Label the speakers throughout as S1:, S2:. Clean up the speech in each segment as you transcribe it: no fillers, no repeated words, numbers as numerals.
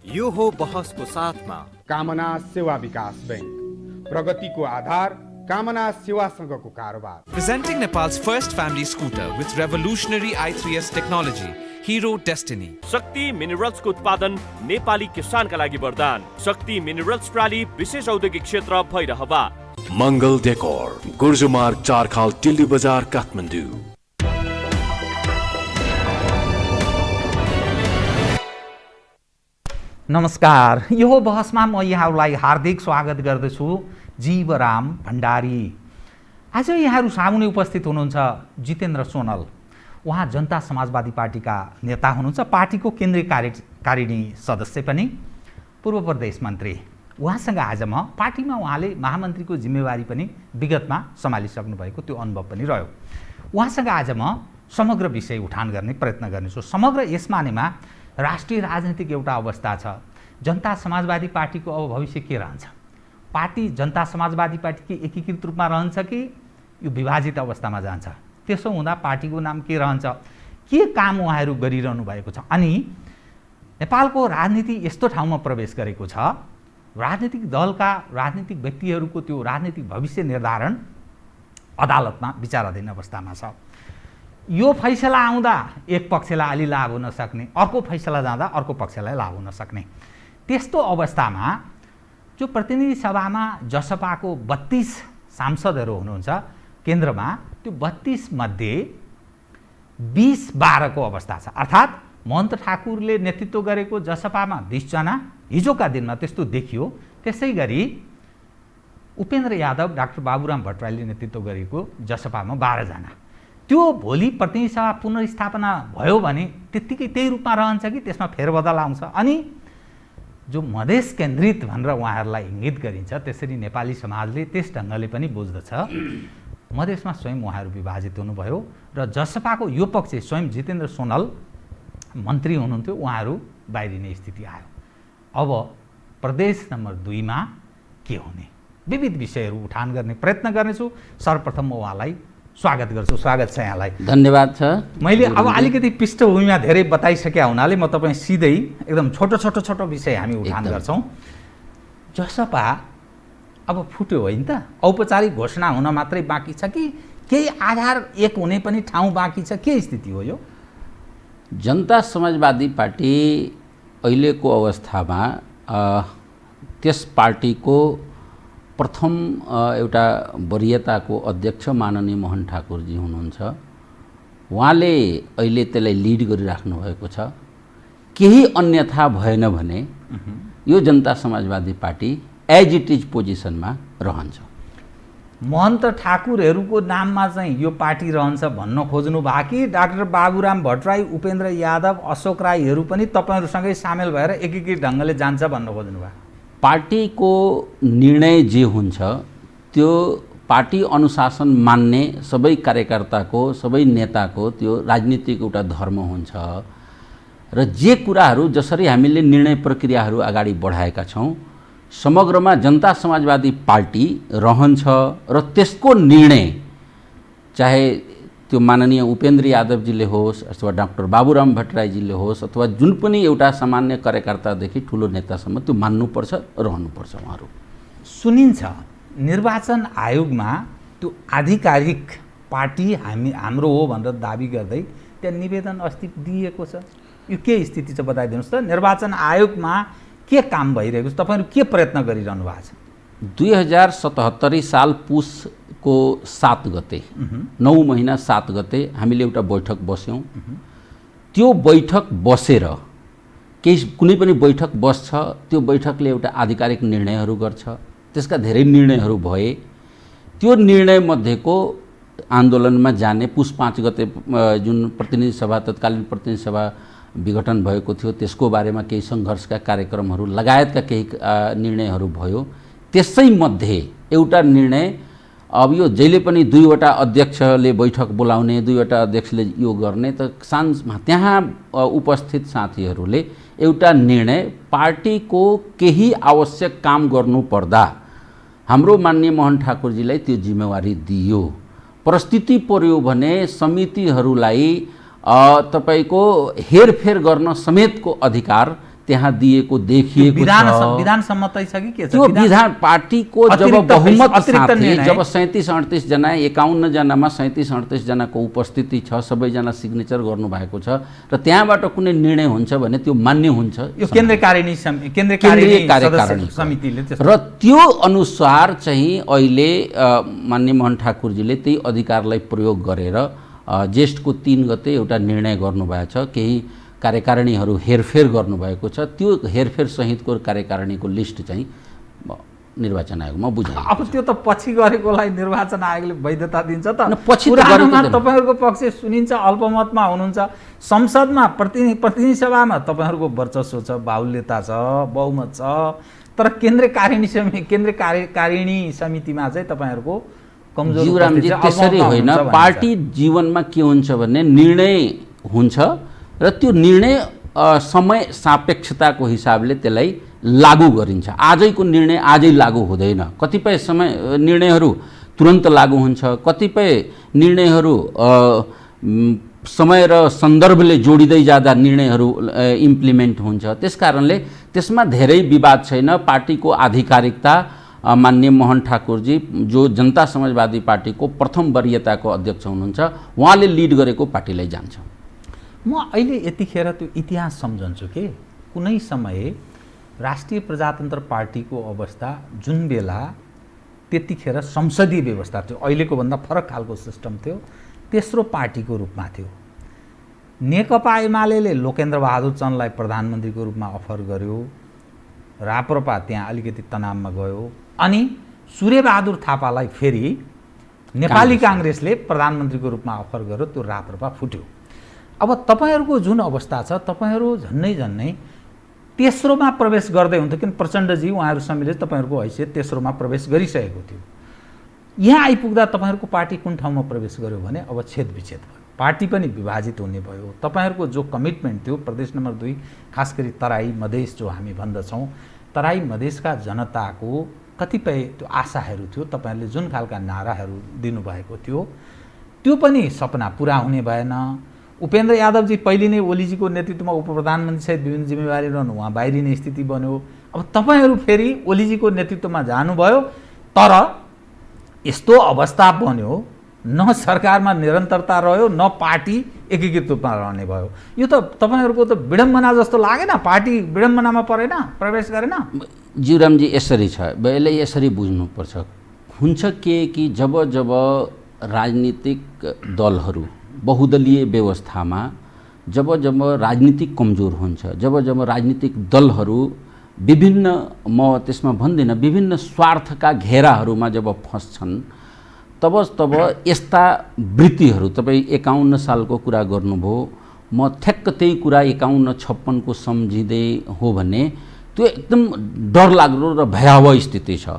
S1: यो हो बहसको साथमा
S2: कामना सेवा विकास बैंक, प्रगतिको आधार कामना सेवासँगको कारोबार।
S3: Presenting Nepal's first family scooter with revolutionary i3s technology, Hero Destiny.
S4: शक्ति मिनरल्सको उत्पादन नेपाली किसानका लागि वरदान। शक्ति मिनरल्स प्राली विशेष औद्योगिक क्षेत्र भैरहवा।
S5: मङ्गल डेकोर, गुर्जुमार्ग 4 खाल टिल्ली बजार काठमाडौँ।
S6: नमस्कार, यो बहसमा म यहाँहरूलाई हार्दिक स्वागत गर्दछु। जीवराम भण्डारी। आज यहाँहरू सामुने उपस्थित हुनुहुन्छ जितेन्द्र सोनल। उहाँ जनता समाजवादी पार्टीका नेता हुनुहुन्छ, पार्टीको केन्द्रीय कार्यकारिणी सदस्य पनि, पूर्व प्रदेश मन्त्री। उहाँसँग आज म पार्टीमा उहाँले महामन्त्रीको जिम्मेवारी पनि विगतमा सम्हालिसक्नु भएको त्यो अनुभव पनि रह्यो। उहाँसँग आज म समग्र विषय उठान गर्ने प्रयत्न गर्नेछु। समग्र यस मानेमा राष्ट्रिय राजनीतिक एउटा अवस्था छ। जनता समाजवादी पार्टीको अब भविष्य के रहन्छ? पार्टी जनता समाजवादी पार्टी के एकीकृत रूपमा रहन्छ कि यो विभाजित अवस्थामा जान्छ? त्यसो हुँदा पार्टीको नाम के रहन्छ? के काम उहाँहरू गरिरहनु भएको छ? अनि नेपालको राजनीति यस्तो ठाउँमा प्रवेश गरेको छ, राजनीतिक दलका राजनीतिक व्यक्तिहरूको त्यो राजनीतिक भविष्य निर्धारण अदालतमा विचाराधीन अवस्थामा छ। यो फैसला आउँदा एक पक्षलाई अलि लाभ हुन सक्ने, अर्को फैसला जाँदा अर्को पक्षलाई लाभ हुन सक्ने, त्यस्तो अवस्थामा जो प्रतिनिधि सभामा जसपाको 32 सांसदहरू हुनुहुन्छ केन्द्रमा, त्यो 32 मध्ये 20-12 को अवस्था छ। अर्थात् महन्त ठाकुरले नेतृत्व गरेको जसपामा 20 जना हिजोका दिनमा त्यस्तो देखियो। त्यसै गरी उपेन्द्र यादव, डाक्टर बाबुराम भट्टराईले नेतृत्व गरेको जसपामा 12 जना। त्यो भोलि प्रतिनिधि सभा पुनर्स्थापना भयो भने त्यत्तिकै त्यही रूपमा रहन्छ कि त्यसमा फेरबदल आउँछ? अनि जो मधेस केन्द्रित भनेर उहाँहरूलाई इङ्गित गरिन्छ, त्यसरी नेपाली समाजले त्यस ढङ्गले पनि बुझ्दछ। मधेसमा स्वयं उहाँहरू विभाजित हुनुभयो र जसपाको यो पक्ष स्वयं जितेन्द्र सोनल मन्त्री हुनुहुन्थ्यो, उहाँहरू बाहिरिने स्थिति आयो। अब प्रदेश नम्बर 2 मा के हुने? विविध विषयहरू उठान गर्ने प्रयत्न गर्नेछु। सर्वप्रथम म उहाँलाई स्वागत गर्छु। स्वागत छ यहाँलाई।
S7: धन्यवाद छ।
S6: मैले अब अलिकति पृष्ठभूमिमा धेरै बताइसके हुनाले म तपाईँ सिधै एकदम छोटो विषय हामी उठान गर्छौँ। जसपा अब फुट्यो होइन त? औपचारिक घोषणा हुन मात्रै बाँकी छ कि केही आधार एक हुने पनि ठाउँ बाँकी छ? के स्थिति हो यो?
S7: जनता समाजवादी पार्टी अहिलेको अवस्थामा त्यस पार्टीको प्रथम एउटा वरियताको अध्यक्ष माननीय मोहन ठाकुरजी हुनुहुन्छ। उहाँले अहिले त्यसलाई लिड गरिराख्नु भएको छ। केही अन्यथा भएन भने यो जनता समाजवादी पार्टी एज इट इज पोजिसनमा रहन्छ।
S6: महन्त ठाकुरहरूको नाममा चाहिँ यो पार्टी रहन्छ भन्न खोज्नु भयो कि डाक्टर बाबुराम भट्टराई, उपेन्द्र यादव, अशोक राईहरू पनि तपाईँहरूसँगै सामेल भएर एकीकृत ढङ्गले जान्छ भन्न खोज्नु भयो?
S7: पार्टीको निर्णय जे हुन्छ त्यो पार्टी अनुशासन मान्ने सबै कार्यकर्ताको, सबै नेताको त्यो राजनीतिक एउटा धर्म हुन्छ र जे कुराहरू जसरी हामीले निर्णय प्रक्रियाहरू अगाडि बढाएका छौँ, समग्रमा जनता समाजवादी पार्टी रहन्छ र त्यसको निर्णय चाहे त्यो माननीय उपेन्द्र यादवजीले होस् अथवा डाक्टर बाबुराम भट्टराईजीले होस् अथवा जुन पनि एउटा सामान्य कार्यकर्तादेखि ठुलो नेतासम्म त्यो मान्नुपर्छ, रहनुपर्छ। उहाँहरू
S6: सुनिन्छ निर्वाचन आयोगमा त्यो आधिकारिक पार्टी हाम्रो हो भनेर दाबी गर्दै त्यहाँ निवेदन अस्ति दिएको छ। यो के स्थिति छ बताइदिनुहोस् त? निर्वाचन आयोगमा के काम भइरहेको छ? तपाईँहरू के प्रयत्न गरिरहनु भएको छ?
S7: 2077 साल पुसको 7 गते 9 महिना 7 गते हामीले एउटा बैठक बस्यौँ। त्यो बैठक बसेर कुनै पनि बैठक बस्छ, त्यो बैठकले एउटा आधिकारिक निर्णयहरू गर्छ। त्यसका धेरै निर्णयहरू भए। त्यो निर्णय मध्येको आन्दोलनमा जाने पुस 5 गते जुन प्रतिनिधि सभा, तत्कालीन प्रतिनिधि सभा विघटन भएको थियो, त्यसको बारेमा केही सङ्घर्षका कार्यक्रमहरू लगायतका केही निर्णयहरू भयो। त्यसै मध्ये एउटा निर्णय, अब यो जहिले पनि 2वटा अध्यक्षले बैठक बोलाउने, 2वटा अध्यक्षले यो गर्ने, त साँझमा त्यहाँ उपस्थित साथीहरूले एउटा निर्णय, पार्टीको केही आवश्यक काम गर्नुपर्दा हाम्रो माननीय मोहन ठाकुरजीलाई त्यो जिम्मेवारी दियो। परिस्थिति पर्यो भने समितिहरूलाई तपाईँको हेरफेर गर्न समेतको अधिकार त्यहाँ दिएको देखिएको छ।
S6: विधान सम्मतै छ कि के छ?
S7: त्यो विधान पार्टीको जब बहुमत साथै
S6: निर्णय।
S7: जब 37-38 जना 51 जनामा 37-38 जनाको उपस्थिति छ, सबैजना सिग्नेचर गर्नुभएको छ र त्यहाँबाट कुनै निर्णय हुन्छ भने त्यो मान्य हुन्छ।
S6: यो केन्द्रीय कार्यकारिणी समितिले
S7: र त्यो अनुसार चाहिँ अहिले माननीय मोहन ठाकुरजीले त्यही अधिकारलाई प्रयोग गरेर ज्येष्ठको 3 गते एउटा निर्णय गर्नुभएको छ। केही कार्यकारिणीहरू हेरफेर गर्नुभएको छ। त्यो हेरफेर सहितको कार्यकारिणीको लिस्ट चाहिँ निर्वाचन आयोगमा बुझाइएको छ।
S6: अब त्यो त पछि गरेकोलाई निर्वाचन आयोगले वैधता दिन्छ त?
S7: पछि
S6: तपाईहरुको पक्ष सुनिन्छ, अल्पमतमा हुनुहुन्छ, संसदमा प्रतिनिधि सभामा तपाईहरुको वर्चस्व छ, बाहुल्यता छ, बहुमत छ, तर केन्द्रीय कार्यकारिणी समितिमा चाहिँ तपाईहरुको कमजोर
S7: जीवरामजी त्यसरी होइन। पार्टी जीवनमा के हुन्छ भने निर्णय हुन्छ र त्यो निर्णय समय सापेक्षताको हिसाबले त्यसलाई लागू गरिन्छ। आजैको निर्णय आजै लागू हुँदैन। कतिपय निर्णयहरू तुरन्त लागू हुन्छ, कतिपय निर्णयहरू समय र सन्दर्भले जोडिँदै जाँदा निर्णयहरू इम्प्लिमेन्ट हुन्छ। त्यसकारणले त्यसमा धेरै विवाद छैन। पार्टीको आधिकारिकता माननीय मोहन ठाकुरजी जो जनता समाजवादी पार्टीको प्रथम वरियताको अध्यक्ष हुनुहुन्छ, उहाँले लिड गरेको पार्टीलाई जान्छ।
S6: म अहिले यतिखेर त्यो इतिहास सम्झन्छु कि कुनै समय राष्ट्रिय प्रजातन्त्र पार्टीको अवस्था जुन बेला त्यतिखेर संसदीय व्यवस्था थियो, अहिलेको भन्दा फरक खालको सिस्टम थियो, तेस्रो पार्टीको रूपमा थियो। नेकपा एमाले लोकेन्द्र बहादुर चन्दलाई प्रधानमन्त्रीको रूपमा अफर गर्यो, राप्रपा त्यहाँ अलिकति तनावमा गयो, अनि सूर्यबहादुर थापालाई फेरि नेपाली काङ्ग्रेसले प्रधानमन्त्रीको रूपमा अफर गर्यो, त्यो राप्रपा फुट्यो। अब तपाईहरुको जुन अवस्था छ, तपाईहरु झन्नै तेस्रोमा प्रवेश गर्दै हुन्थ्यो, किन प्रचण्डजी उहाँहरु सम्मिलित तपाईहरुको हैसियत तेस्रोमा प्रवेश गरिसकेको थियो। यहाँ आइपुग्दा तपाईहरुको पार्टी कुन ठाउँमा प्रवेश गर्यो भने अब छेदविच्छेद भयो, पार्टी पनि विभाजित हुने भयो। तपाईहरुको जो कमिटमेन्ट थियो प्रदेश नम्बर 2 खास गरी तराई मधेस जो हामी भन्दछौँ, तराई मधेसका जनताको कतिपय त्यो आशाहरू थियो, तपाईहरुले जुन खालका नाराहरू दिनुभएको थियो त्यो पनि सपना पूरा हुने भएन। उपेन्द्र यादवजी पहिले नै ओलीजीको नेतृत्वमा उपप्रधानमन्त्री सहित विभिन्न जिम्मेवारी रहनु, उहाँ बाहिरिने स्थिति बन्यो। अब तपाईहरु फेरि ओलीजीको नेतृत्वमा जानुभयो, तर यस्तो अवस्था बन्यो, न सरकारमा निरन्तरता रह्यो, न पार्टी एकीकृत रूपमा रहने भयो। यो त तपाईहरुको त विडम्बना जस्तो लागेन? पार्टी विडम्बनामा परेन, प्रवेश गरेन?
S7: जीवरामजी यसरी छ, यसले यसरी बुझ्नुपर्छ। हुन्छ कि जब राजनीतिक दलहरू बहुदलीय व्यवस्थामा जब राजनीतिक कमजोर हुन्छ, जब राजनीतिक दलहरू विभिन्न, म त्यसमा भन्दिनँ, विभिन्न स्वार्थका घेराहरूमा जब फस्छन्, तब यस्ता वृत्तिहरू, तपाईँ 51 सालको कुरा गर्नुभयो, म ठ्याक्क त्यही कुरा 51-56 को सम्झिँदै हो भने त्यो एकदम डरलाग्दो र भयावह स्थिति छ।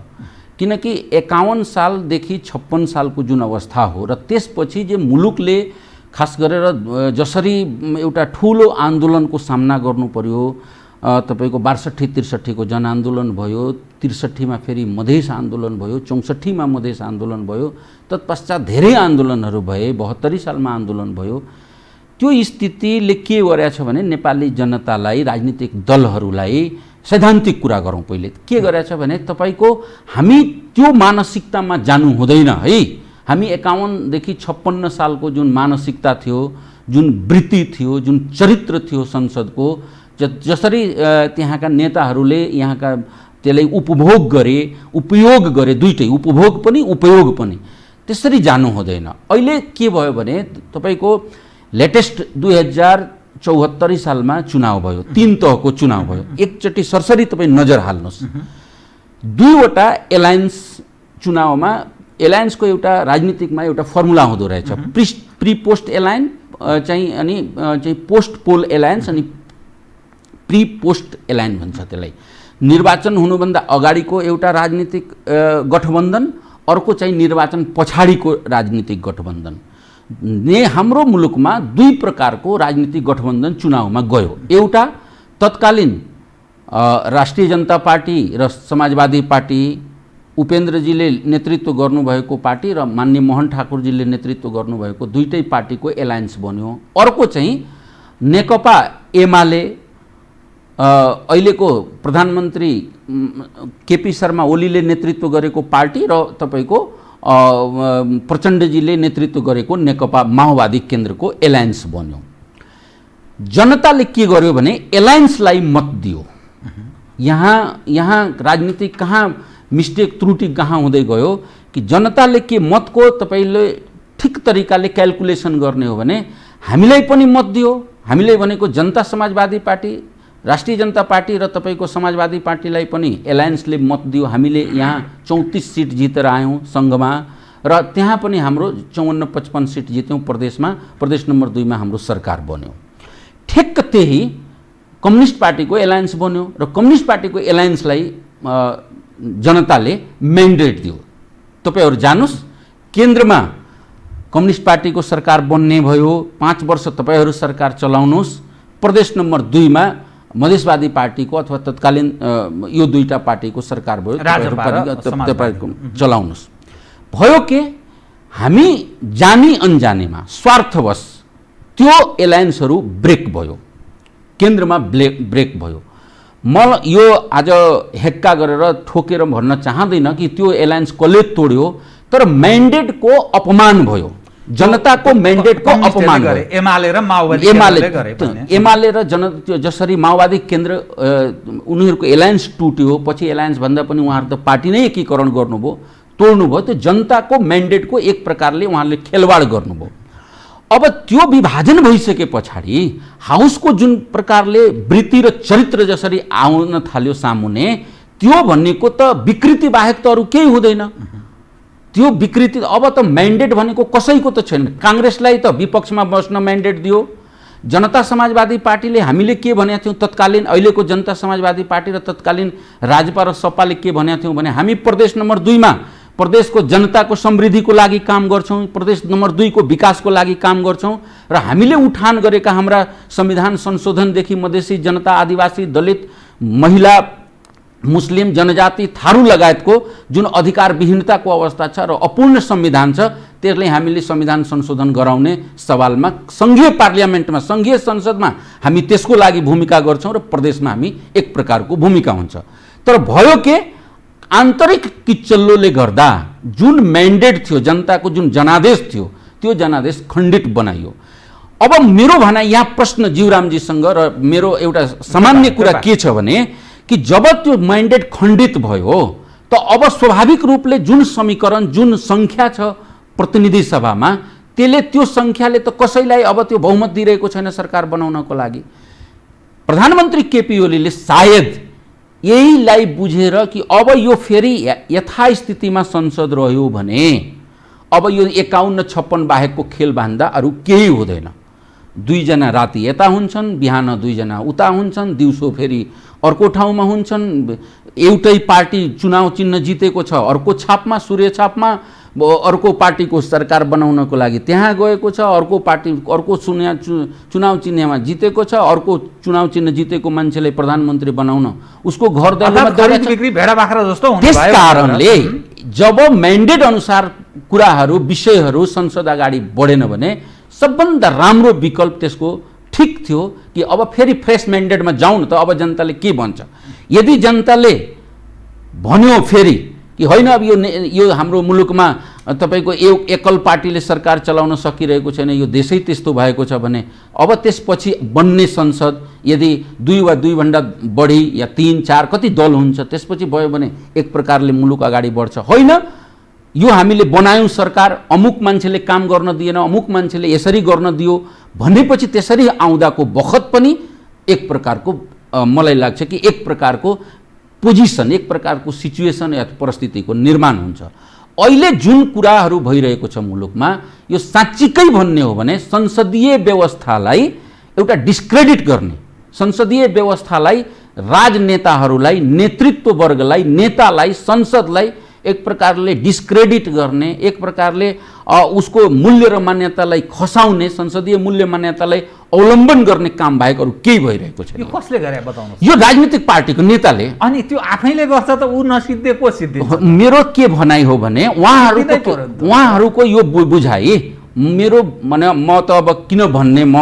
S7: किनकि 51 सालदेखि 56 सालको जुन अवस्था हो र त्यसपछि जे मुलुकले खास गरेर जसरी एउटा ठुलो आन्दोलनको सामना गर्नु पर्यो, तपाईको 62-63 को जनआन्दोलन भयो, 63 मा फेरि मधेस आन्दोलन भयो, 64 मा मधेस आन्दोलन भयो, तत्पश्चात धेरै आन्दोलनहरू भए, 72 सालमा आन्दोलन भयो। त्यो स्थितिले के गरेछ भने नेपाली जनतालाई, राजनीतिक दलहरूलाई सैद्धान्तिक कुरा गरौँ पहिले, के गरेछ भने तपाईको हामी त्यो मानसिकतामा जानु हुँदैन है। हामी 51 देखि 56 सालको जुन मानसिकता थियो, जुन वृत्ति थियो, जुन चरित्र थियो संसदको, जसरी त्यहाँका नेताहरूले यहाँका त्यसलाई उपभोग गरे, दुईटै उपभोग पनि उपयोग पनि, त्यसरी जानु हुँदैन। अहिले के भयो भने तपाईको लेटेस्ट 2074 सालमा चुनाव भयो, 3 तहको चुनाव भयो। एकचोटि सरसरी तपाईँ नजर हाल्नुहोस्, दुईवटा एलायन्स चुनावमा, एलायन्सको एउटा राजनीतिकमा एउटा फर्मुला हुँदो रहेछ, प्री पोस्ट एलायन्स चाहिँ, अनि चाहिँ पोस्ट पोल एलायन्स अनि प्री पोस्ट एलायन्स भन्छ त्यसलाई। निर्वाचन हुनुभन्दा अगाडिको एउटा राजनीतिक गठबन्धन, अर्को चाहिँ निर्वाचन पछाडिको राजनीतिक गठबन्धन। हाम्रो मुलुकमा 2 प्रकारको राजनीतिक गठबन्धन चुनावमा गयो। एउटा तत्कालीन राष्ट्रिय जनता पार्टी र समाजवादी पार्टी, उपेन्द्रजीले नेतृत्व गर्नुभएको पार्टी र माननीय मोहन ठाकुरजीले नेतृत्व गर्नुभएको दुईटै पार्टीको एलायन्स बन्यो। अर्को चाहिँ नेकपा एमाले अहिलेको प्रधानमन्त्री केपी शर्मा ओलीले नेतृत्व गरेको पार्टी र तपाईँको प्रचण्डजीले नेतृत्व गरेको नेकपा माओवादी केन्द्रको एलायन्स बन्यो। जनताले के गर्यो भने एलायन्सलाई मत दियो। यहाँ राजनीतिक कहाँ मिस्टेक त्रुटि कहाँ हुँदै गयो कि जनताले के मतको तपाईँले ठिक तरिकाले क्यालकुलेसन गर्ने हो भने हामीलाई पनि मत दियो। हामीले भनेको जनता समाजवादी पार्टी, राष्ट्रिय जनता पार्टी र तपाईँको समाजवादी पार्टीलाई पनि एलायन्सले मत दियो। हामीले यहाँ 34 सिट जितेर आयौँ सङ्घमा र त्यहाँ पनि हाम्रो 54-55 सिट जित्यौँ प्रदेशमा। प्रदेश नम्बर 2 मा हाम्रो सरकार बन्यो। ठिक्क त्यही कम्युनिस्ट पार्टीको एलायन्स बन्यो र कम्युनिस्ट पार्टीको एलायन्सलाई जनताले म्यान्डेट दियो, तपाईँहरू जानुस् केन्द्रमा कम्युनिस्ट पार्टीको सरकार बन्ने भयो, 5 वर्ष तपाईँहरू सरकार चलाउनुहोस्। प्रदेश नम्बर 2 मा मधेसवादी पार्टीको अथवा तत्कालीन यो दुईटा पार्टीको सरकार भयो, तपाईँहरू चलाउनुहोस्। भयो के हामी जानी अनजानेमा स्वार्थवश त्यो एलायन्सहरू ब्रेक भयो, केन्द्रमा ब्रेक भयो। म यो आज हेक्का गरेर ठोकेर भन्न चाहँदैन कि त्यो एलायन्स कसले तोड्यो, तर म्यान्डेटको अपमान भयो, जनताको म्यान्डेटको अपमान भयो। एमाले र जसरी माओवादी केन्द्र उनीहरूको एलायन्स टुट्यो, पछि एलायन्स भन्दा पनि उहाँहरू त पार्टी नै एकीकरण गर्नुभयो, तोड्नुभयो। त्यो जनताको म्यान्डेटको एक प्रकारले उहाँहरूले खेलवाड गर्नुभयो। अब त्यो विभाजन भइसके पछाडि हाउसको जुन प्रकारले वृत्ति र चरित्र जसरी आउन थाल्यो सामुने, त्यो भनेको त विकृति बाहेक त अरू केही हुँदैन। त्यो विकृति अब त म्यान्डेट भनेको कसैको त छैन। काङ्ग्रेसलाई त विपक्षमा बस्न म्यान्डेट दियो। जनता समाजवादी पार्टीले हामीले के भनेका थियौँ तत्कालीन, अहिलेको जनता समाजवादी पार्टी र तत्कालीन राजपा र सपाले के भनेका थियौँ भने हामी प्रदेश नम्बर 2 मा प्रदेशको जनताको समृद्धिको लागि काम गर्छौँ, प्रदेश नम्बर 2 को विकासको लागि काम गर्छौँ र हामीले उठान गरेका हाम्रा संविधान संशोधनदेखि मधेसी जनता, आदिवासी, दलित, महिला, मुस्लिम, जनजाति, थारू लगायतको जुन अधिकारविहीनताको अवस्था छ र अपूर्ण संविधान छ, त्यसले हामीले संविधान संशोधन गराउने सवालमा सङ्घीय पार्लियामेन्टमा, सङ्घीय संसदमा हामी त्यसको लागि भूमिका गर्छौँ र प्रदेशमा हामी एक प्रकारको भूमिका हुन्छ। तर भयो के आन्तरिक किचल्लोले गर्दा जुन म्यान्डेट थियो, जनताको जुन जनादेश थियो, त्यो जनादेश खण्डित बनाइयो। अब मेरो भनाइ यहाँ प्रश्न जीवरामजीसँग र मेरो एउटा सामान्य कुरा के छ भने कि जब त्यो म्यान्डेट खण्डित भयो त अब स्वाभाविक रूपले जुन समीकरण, जुन सङ्ख्या छ प्रतिनिधि सभामा, त्यसले त्यो सङ्ख्याले त कसैलाई अब त्यो बहुमत दिइरहेको छैन सरकार बनाउनको लागि। प्रधानमन्त्री केपी ओलीले सायद यहीलाई बुझेर कि अब यो फेरि यथास्थितिमा संसद रह्यो भने अब यो 51-56 बाहेकको खेल भन्दा अरू केही हुँदैन। 2 जना राति यता हुन्छन्, बिहान 2 जना उता हुन्छन्, दिउँसो फेरि अर्को ठाउँमा हुन्छन्। एउटै पार्टी चुनाव चिन्ह जितेको छ, अर्को छापमा, सूर्य छापमा अर्को पार्टीको सरकार बनाउनको लागि त्यहाँ गएको छ, अर्को पार्टी अर्को चुनाव चिन्हमा जितेको छ, अर्को चुनाव चिन्ह जितेको मान्छेले प्रधानमन्त्री बनाउन उसको घर दैलोमा
S6: भेडा बाख्रा जस्तो हुने भयो।
S7: त्यस कारणले जब म्यान्डेट अनुसार कुराहरू, विषयहरू संसद अगाडि बढेन भने सबभन्दा राम्रो विकल्प त्यसको ठिक थियो कि अब फेरि फ्रेस म्यान्डेटमा जाउँ न त। अब जनताले के भन्छ, यदि जनताले भन्यो फेरि कि होइन अब यो हाम्रो मुलुकमा तपाईँको एकल पार्टीले सरकार चलाउन सकिरहेको छैन, यो देशै त्यस्तो भएको छ भने अब त्यसपछि बन्ने संसद यदि 2 वा 2 भन्दा बढी या 3-4 कति दल हुन्छ, त्यसपछि भयो भने एक प्रकारले मुलुक अगाडि बढ्छ। होइन, यो हामीले बनायौँ सरकार, अमुक मान्छेले काम गर्न दिएन, अमुक मान्छेले यसरी गर्न दियो भनेपछि त्यसरी आउँदाको बखत पनि एक प्रकारको मलाई लाग्छ कि एक प्रकारको पोजिसन, एक प्रकारको सिचुएसन या परिस्थितिको निर्माण हुन्छ। अहिले जुन कुराहरू भइरहेको छ मुलुकमा, यो साँच्चीकै भन्ने हो भने संसदीय व्यवस्थालाई एउटा डिस्क्रेडिट गर्ने, संसदीय व्यवस्थालाई, राजनेताहरूलाई, नेतृत्व वर्गलाई, नेतालाई, संसदलाई एक प्रकारले डिस्क्रेडिट गर्ने, एक प्रकारले उसको मूल्य र मान्यतालाई खसाउने, संसदीय मूल्य मान्यतालाई अवलम्बन गर्ने काम बाहेक अरू केही भइरहेको छैन।
S6: यो कसले गरे बताउनुहोस्?
S7: यो राजनीतिक पार्टीको नेताले।
S6: अनि त्यो आफैले गर्छ त ऊ नसिद्धे को सिद्धि?
S7: मेरो के भनाइ हो भने उहाँहरूको यो बुझाइ मेरो माने म त अब किन भन्ने म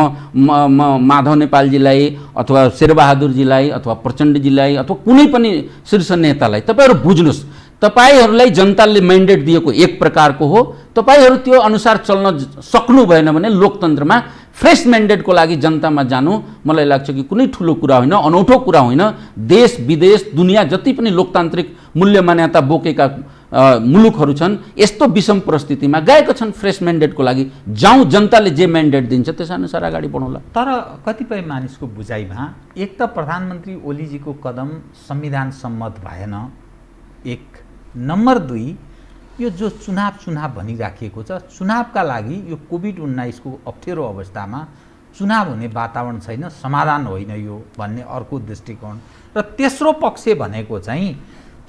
S7: माधव नेपालजीलाई अथवा शेरबहादुरजीलाई अथवा प्रचण्डजीलाई अथवा कुनै पनि शीर्ष नेतालाई तपाईँहरू बुझ्नुहोस्, तपाईहरूलाई जनताले म्यान्डेट दिएको एक प्रकारको हो, तपाईहरू त्यो अनुसार चल्न सक्नु भएन भने लोकतन्त्रमा फ्रेस म्यान्डेटको लागि जनतामा जानु मलाई लाग्छ कि कुनै ठुलो कुरा होइन, अनौठो कुरा होइन। देश विदेश दुनियाँ जति पनि लोकतान्त्रिक मूल्य मान्यता बोकेका मुलुकहरू छन् यस्तो विषम परिस्थितिमा गएका छन् फ्रेस म्यान्डेटको लागि। जाउँ, जनताले जे म्यान्डेट दिन्छ त्यसअनुसार अगाडि बढौँला।
S6: तर कतिपय मानिसको बुझाइमा एक त प्रधानमन्त्री ओलीजीको कदम संविधान सम्मत भएन, एक नम्बर 2 यो जो चुनाव भनिराखिएको छ, चुनावका लागि यो कोभिड-19 को अप्ठ्यारो अवस्थामा चुनाव हुने वातावरण छैन, समाधान होइन यो भन्ने अर्को दृष्टिकोण। र तेस्रो पक्ष भनेको चाहिँ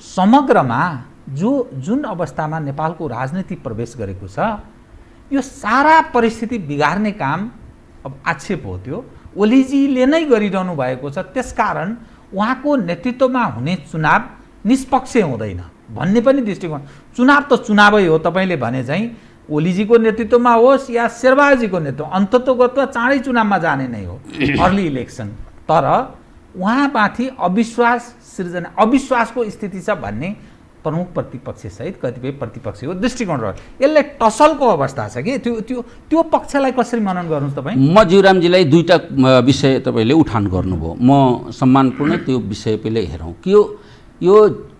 S6: समग्रमा जुन अवस्थामा नेपालको राजनीति प्रवेश गरेको छ यो सारा परिस्थिति बिगार्ने काम अब आक्षेप हो त्यो ओलीजीले नै गरिरहनु भएको छ। त्यसकारण उहाँको नेतृत्वमा हुने चुनाव निष्पक्ष हुँदैन भन्ने पनि दृष्टिकोण। चुनाव त चुनावै हो, तपाईँले भने चाहिँ ओलीजीको नेतृत्वमा होस् या शेरबहादुरजीको नेतृत्व, अन्ततोगत्वा चाँडै चुनावमा जाने नै हो, अर्ली इलेक्सन। तर उहाँमाथि अविश्वासको स्थिति छ भन्ने प्रमुख प्रतिपक्षसहित कतिपय प्रतिपक्षको दृष्टिकोण रह्यो। यसले टसलको अवस्था छ कि त्यो पक्षलाई कसरी मनन गर्नुहुन्छ तपाईँ?
S7: म जीवरामजीलाई दुईटा विषय तपाईँले उठान गर्नुभयो, म सम्मानपूर्ण त्यो विषय पहिले हेरौँ कि यो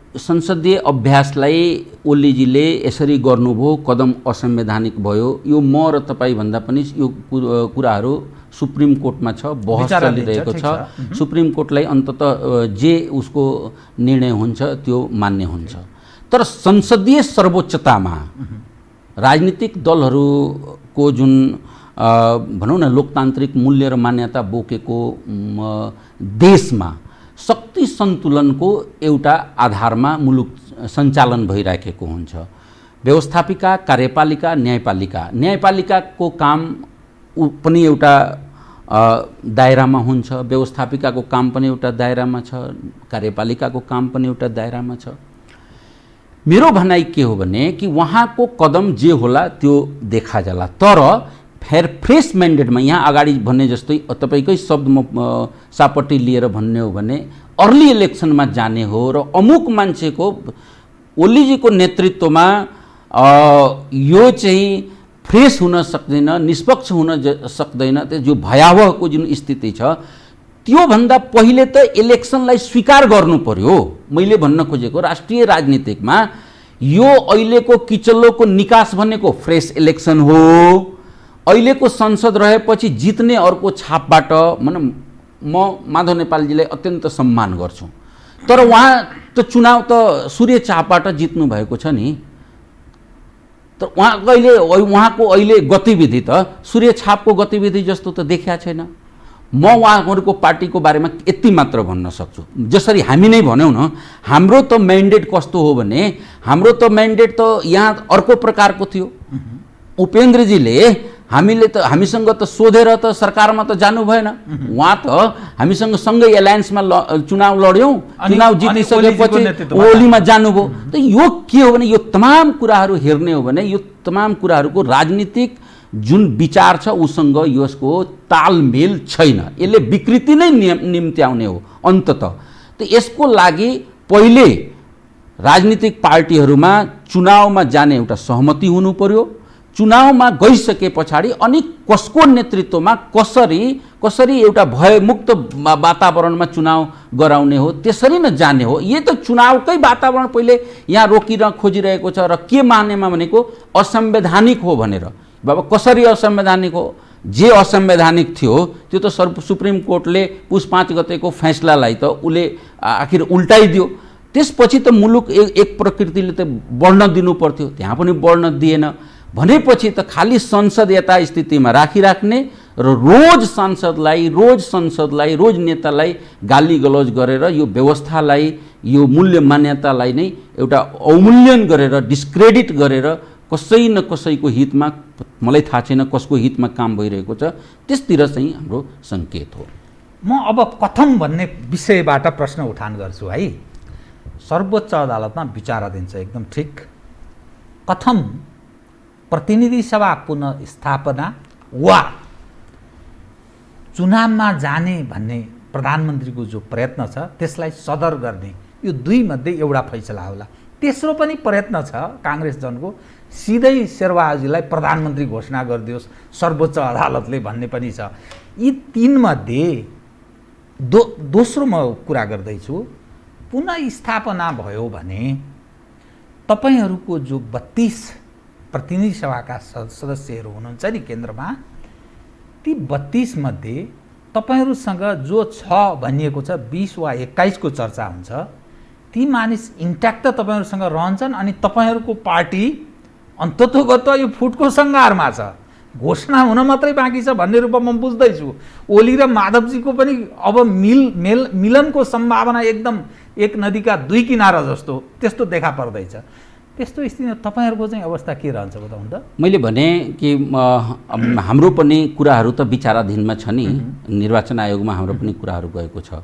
S7: संसदीय अभ्यासलाई ओलीजीले यसरी गर्नुभयो, कदम असंवैधानिक भयो। यो म र तपाईँभन्दा पनि यो कुराहरू सुप्रिम कोर्टमा छ, बहस चलिरहेको छ। सुप्रिम कोर्टलाई अन्ततः जे उसको निर्णय हुन्छ त्यो मान्य हुन्छ। तर संसदीय सर्वोच्चतामा राजनीतिक दलहरूको जुन भनौँ न लोकतान्त्रिक मूल्य र मान्यता बोकेको देशमा शक्ति सन्तुलनको एउटा आधारमा मुलुक सञ्चालन भइराखेको हुन्छ। व्यवस्थापिका, कार्यपालिका, न्यायपालिकाको काम पनि एउटा दायरामा हुन्छ, व्यवस्थापिकाको काम पनि एउटा दायरामा छ, कार्यपालिकाको काम पनि एउटा दायरामा छ। मेरो भनाइ के हो भने कि उहाँको कदम जे होला त्यो देखा जाला। तर फ्रेस म्यान्डेटमा यहाँ अगाडि भन्ने जस्तै तपाईँकै शब्द म सापट्टि लिएर भन्ने हो भने अर्ली इलेक्सनमा जाने हो र अमुक मान्छेको ओलीजीको नेतृत्वमा यो चाहिँ फ्रेस हुन सक्दैन, निष्पक्ष हुन सक्दैन, त्यो जो भयावहको जुन स्थिति छ त्योभन्दा पहिले त इलेक्सनलाई स्वीकार गर्नु पर्यो। मैले भन्न खोजेको राष्ट्रिय राजनीतिकमा यो अहिलेको किचल्लोको निकास भनेको फ्रेस इलेक्सन हो। अहिलेको संसद रहेपछि जित्ने अर्को छापबाट म माधव नेपालजीलाई अत्यन्त सम्मान गर्छु, तर उहाँ त चुनाव त सूर्य छापबाट जित्नु भएको छ नि। तर उहाँको अहिले गतिविधि त सूर्य छापको गतिविधि जस्तो त देखिया छैन। म उहाँहरूको पार्टीको बारेमा यति मात्र भन्न सक्छु, जसरी हामी नै भन्यौँ न, हाम्रो त म्यान्डेट कस्तो हो भने हाम्रो त म्यान्डेट त यहाँ अर्को प्रकारको थियो। उपेन्द्रजीले हामीसँग त सोधेर त सरकारमा त जानु भएन, उहाँ त हामीसँग सँगै एलायन्समा चुनाव लड्यौँ, चुनाव जितिसकेपछि ओलीमा जानुभयो। त यो के हो भने यो तमाम कुराहरू हेर्ने हो भने यो तमाम कुराहरूको राजनीतिक जुन विचार छ उसँग यसको तालमेल छैन, यसले विकृति नै निम्त्याउने हो अन्ततः। त यसको लागि पहिले राजनीतिक पार्टीहरूमा चुनावमा जाने एउटा सहमति हुनु पर्यो। चुनावमा गइसके पछाडि अनि कसको नेतृत्वमा कसरी एउटा भयमुक्त वातावरणमा चुनाव गराउने हो त्यसरी न जाने हो। यो त चुनावकै वातावरण पहिले यहाँ रोकिन खोजिरहेको छ र के मानेमा भनेको असंवैधानिक हो भनेर। बाबा कसरी असंवैधानिक हो? जे असंवैधानिक थियो त्यो त सुप्रिम कोर्टले पुस 5 गतेको फैसलालाई त उसले आखिर उल्टाइदियो। त्यसपछि त मुलुक एक प्रकृतिले त बढ्न दिनु पर्थ्यो, त्यहाँ पनि बढ्न दिएन भनेपछि त खालि संसद यथास्थितिमा राखिराख्ने र रोज संसदलाई रोज नेतालाई गाली गलौज गरेर यो व्यवस्थालाई यो मूल्य मान्यतालाई नै एउटा अवमूल्यन गरेर डिस्क्रेडिट गरेर कसै न कसैको हितमा, मलाई थाहा छैन कसको हितमा काम भइरहेको छ, त्यसतिर चाहिँ हाम्रो सङ्केत हो।
S6: म अब कथम भन्ने विषयबाट प्रश्न उठान गर्छु है। सर्वोच्च अदालतमा विचाराधीन छ, एकदम ठिक। कथम प्रतिनिधि सभा पुनः स्थापना वा चुनावमा जाने भन्ने प्रधानमन्त्रीको जो प्रयत्न छ त्यसलाई सदर गर्ने, यो दुई मध्ये एउटा फैसला होला। तेस्रो पनि प्रयत्न छ काङ्ग्रेस जनको, सिधै शेरबहादुरजीलाई प्रधानमन्त्री घोषणा गरिदियोस् सर्वोच्च अदालतले भन्ने पनि छ। यी तीनमध्ये दोस्रो म कुरा गर्दैछु, पुनः स्थापना भयो भने तपाईहरूको जो 32 प्रतिनिधि सभाका सदस्यहरू हुनुहुन्छ नि केन्द्रमा, ती 32 मध्ये तपाईहरूसँग जो छ भनिएको छ 20 वा 21 को चर्चा हुन्छ, ती मानिस इन्ट्याक्ट त तपाईहरूसँग रहन्छन् अनि तपाईँहरूको पार्टी अन्ततोगत यो फुटको सङ्घारमा छ, घोषणा हुन मात्रै बाँकी छ भन्ने रूपमा म बुझ्दैछु। ओली र माधवजीको पनि अब मिलनको सम्भावना एकदम एक नदीका दुई किनारा जस्तो त्यस्तो देखा पर्दैछ। त्यस्तो स्थितिमा तपाईँहरूको चाहिँ अवस्था के रहन्छ बताउनु त?
S7: मैले भने कि हाम्रो पनि कुराहरू त विचाराधीनमा छ नि, निर्वाचन आयोगमा हाम्रो पनि कुराहरू गएको छ।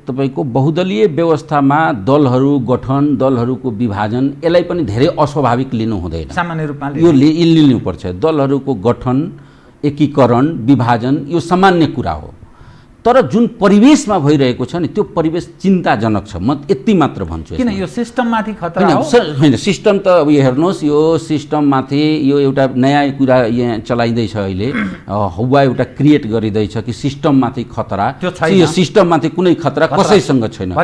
S7: तपाईँको बहुदलीय व्यवस्थामा दलहरू गठन, दलहरूको विभाजन, यसलाई पनि धेरै अस्वाभाविक लिनु हुँदैन,
S6: सामान्य रूपमा
S7: यो लिनुपर्छ। दलहरूको गठन, एकीकरण, विभाजन यो सामान्य कुरा हो, तर जुन परिवेशमा भइरहेको छ नि त्यो परिवेश चिन्ताजनक छ। म यति मात्र भन्छु।
S6: किन यो सिस्टममाथि खतरा हो?
S7: होइन, सिस्टम त अब हेर्नुहोस्, यो सिस्टममाथि यो एउटा नयाँ कुरा यहाँ चलाइँदैछ अहिले, हवा एउटा क्रिएट गरिँदैछ कि सिस्टममाथि खतरा। यो सिस्टममाथि कुनै खतरा कसैसँग छैन।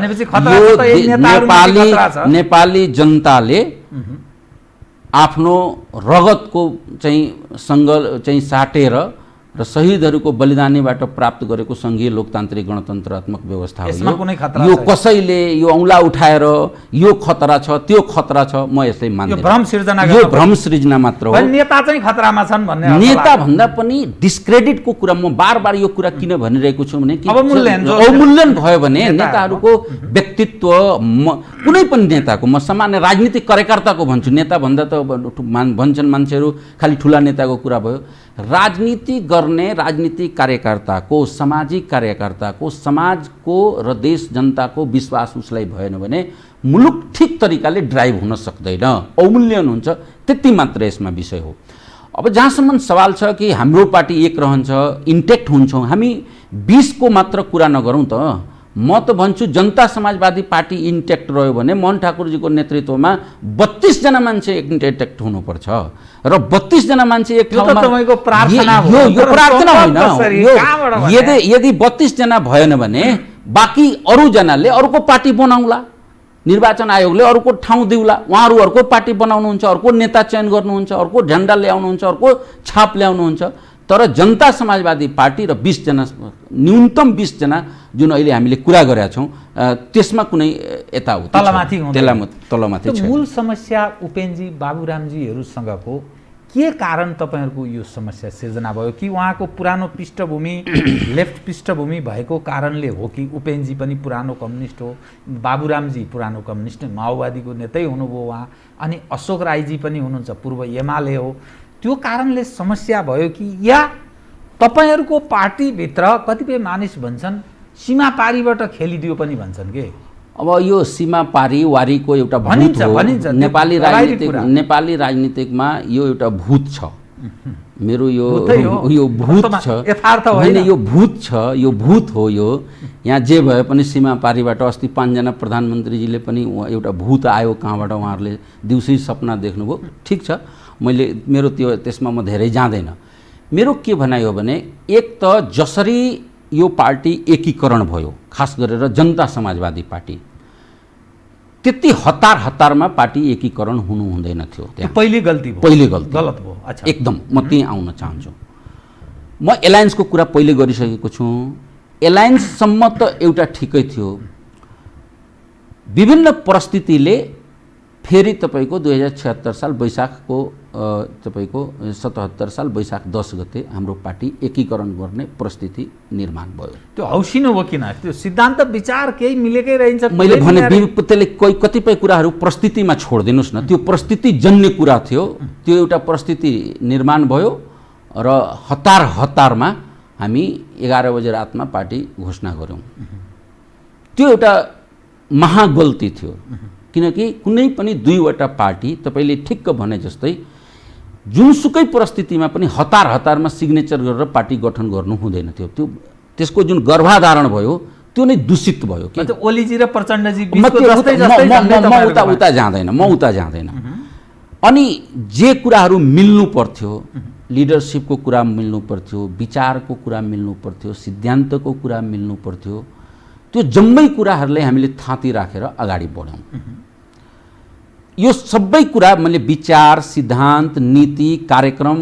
S7: नेपाली जनताले आफ्नो रगतको चाहिँ साटेर र शहीदहरूको बलिदानीबाट प्राप्त गरेको सङ्घीय लोकतान्त्रिक गणतन्त्रात्मक व्यवस्था हो। यो कसैले यो औँला उठाएर यो खतरा छ त्यो खतरा छ म यसलाई मान्दिनँ। यो भ्रम सृजना मात्र हो।
S6: नेता चाहिँ खतरामा छन् भन्ने,
S7: नेता भन्दा पनि डिस्क्रेडिटको कुरा म बार यो कुरा किन भनिरहेको छु भने अवमूल्यन भयो भने नेताहरूको व्यक्तित्व, कुनै पनि नेताको, म सामान्य राजनीतिक कार्यकर्ताको भन्छु, नेता भन्दा त भन्छन् मान्छेहरू खालि ठुला नेताको कुरा भयो। राजनीति गर्ने राजनीतिक कार्यकर्ताको, सामाजिक कार्यकर्ताको, समाजको र देश जनताको विश्वास उसलाई भएन भने मुलुक ठिक तरिकाले ड्राइभ हुन सक्दैन, अवमूल्यन हुन्छ। त्यति मात्र यसमा विषय हो। अब जहाँसम्म सवाल छ कि हाम्रो पार्टी एक रहन्छ, इन्टेक्ट हुन्छौँ, हामी 20 को मात्र कुरा नगरौँ त। म त भन्छु जनता समाजवादी पार्टी इन्टेक्ट रह्यो भने मोहन ठाकुरजीको नेतृत्वमा 32 जना मान्छे इन्टेक्ट हुनुपर्छ र 32 जना मान्छे एक ठाउँमा, यो प्रार्थना होइन। यदि 32 जना भएन भने बाँकी अरू जनाले अर्को पार्टी बनाउला, निर्वाचन आयोगले अर्को ठाउँ दिउला, उहाँहरू अर्को पार्टी बनाउनुहुन्छ, अर्को नेता चयन गर्नुहुन्छ, अर्को झन्डा ल्याउनुहुन्छ, अर्को छाप ल्याउनुहुन्छ। तर जनता समाजवादी पार्टी र 20 जना, न्यूनतम 20 जना जुन अहिले हामीले कुरा गरेका छौँ, त्यसमा कुनै यताउति तलमाथि छ।
S6: मूल समस्या उपेन्द्रजी, बाबुरामजीहरूसँगको के कारण तपाईँहरूको यो समस्या सिर्जना भयो? कि उहाँको पुरानो पृष्ठभूमि लेफ्ट पृष्ठभूमि भएको कारणले हो कि उपेन्द्रजी पनि पुरानो कम्युनिस्ट हो, बाबुरामजी पुरानो कम्युनिस्ट माओवादीको नेतै हुनुभयो उहाँ, अनि अशोक राईजी पनि हुनुहुन्छ पूर्व एमाले हो, त्यो कारणले समस्या भयो कि या तपाईहरूको पार्टीभित्र कतिपय मानिस भन्छन् सीमा पारीबाट खेलिदियो पनि भन्छन् के?
S7: अब यो सीमा पारी वारीको एउटा भूत हो। नेपाली राजनीतिकमा यो एउटा भूत छ। मेरो यो भूत छ, होइन यो भूत छ, यो भूत हो। यो यहाँ जे भए पनि सीमा पारीबाट अस्ति 5 जना प्रधानमन्त्रीजीले पनि एउटा भूत आयो कहाँबाट उहाँहरूले दिउँसै सपना देख्नुभयो। ठिक छ, मेरो त्यसमा म धेरै जाँदैन। मेरो के भनाइ हो भने एक त जसरी यो पार्टी एकीकरण भयो, खास गरेर जनता समाजवादी पार्टी, त्यति हतारमा पार्टी एकीकरण हुनु हुँदैन थियो।
S6: पहिले गलत भयो। अच्छा,
S7: एकदम म त्यही आउन चाहन्छु। म एलायन्सको कुरा पहिले गरिसकेको छु। एलायन्ससम्म त एउटा ठिकै थियो। विभिन्न परिस्थितिले फेरि तपाईँको 2076 साल वैशाखको तपाईँको 77 साल वैशाख 10 गते हाम्रो पार्टी एकीकरण गर्ने परिस्थिति निर्माण भयो।
S6: त्यो हौसिनो हो किन? त्यो सिद्धान्त विचार केही मिलेकै रहन्छ।
S7: मैले भने त्यसले कतिपय कुराहरू परिस्थितिमा छोडिदिनुहोस् न, त्यो परिस्थिति जन्य कुरा थियो। त्यो एउटा परिस्थिति निर्माण भयो र हतारमा हामी 11 बजे रातमा पार्टी घोषणा गऱ्यौँ। त्यो एउटा महागल्ती थियो। किनकि कुनै पनि दुईवटा पार्टी तपाईँले ठिक्क भने जस्तै जुनसुकै परिस्थितिमा पनि हतारमा सिग्नेचर गरेर पार्टी गठन गर्नु हुँदैन थियो। त्यो त्यसको जुन गर्भाधारण भयो त्यो नै दूषित भयो कि
S6: ओलीजी र प्रचण्डजी
S7: म उता जाँदैन। अनि जे कुराहरू मिल्नु पर्थ्यो, लिडरसिपको कुरा मिल्नु पर्थ्यो, विचारको कुरा मिल्नु पर्थ्यो, सिद्धान्तको कुरा मिल्नु पर्थ्यो, त्यो जम्मै कुराहरूलाई हामीले थाती राखेर अगाडि बढ्यौँ। यो सबै कुरा मैले विचार, सिद्धान्त, नीति, कार्यक्रम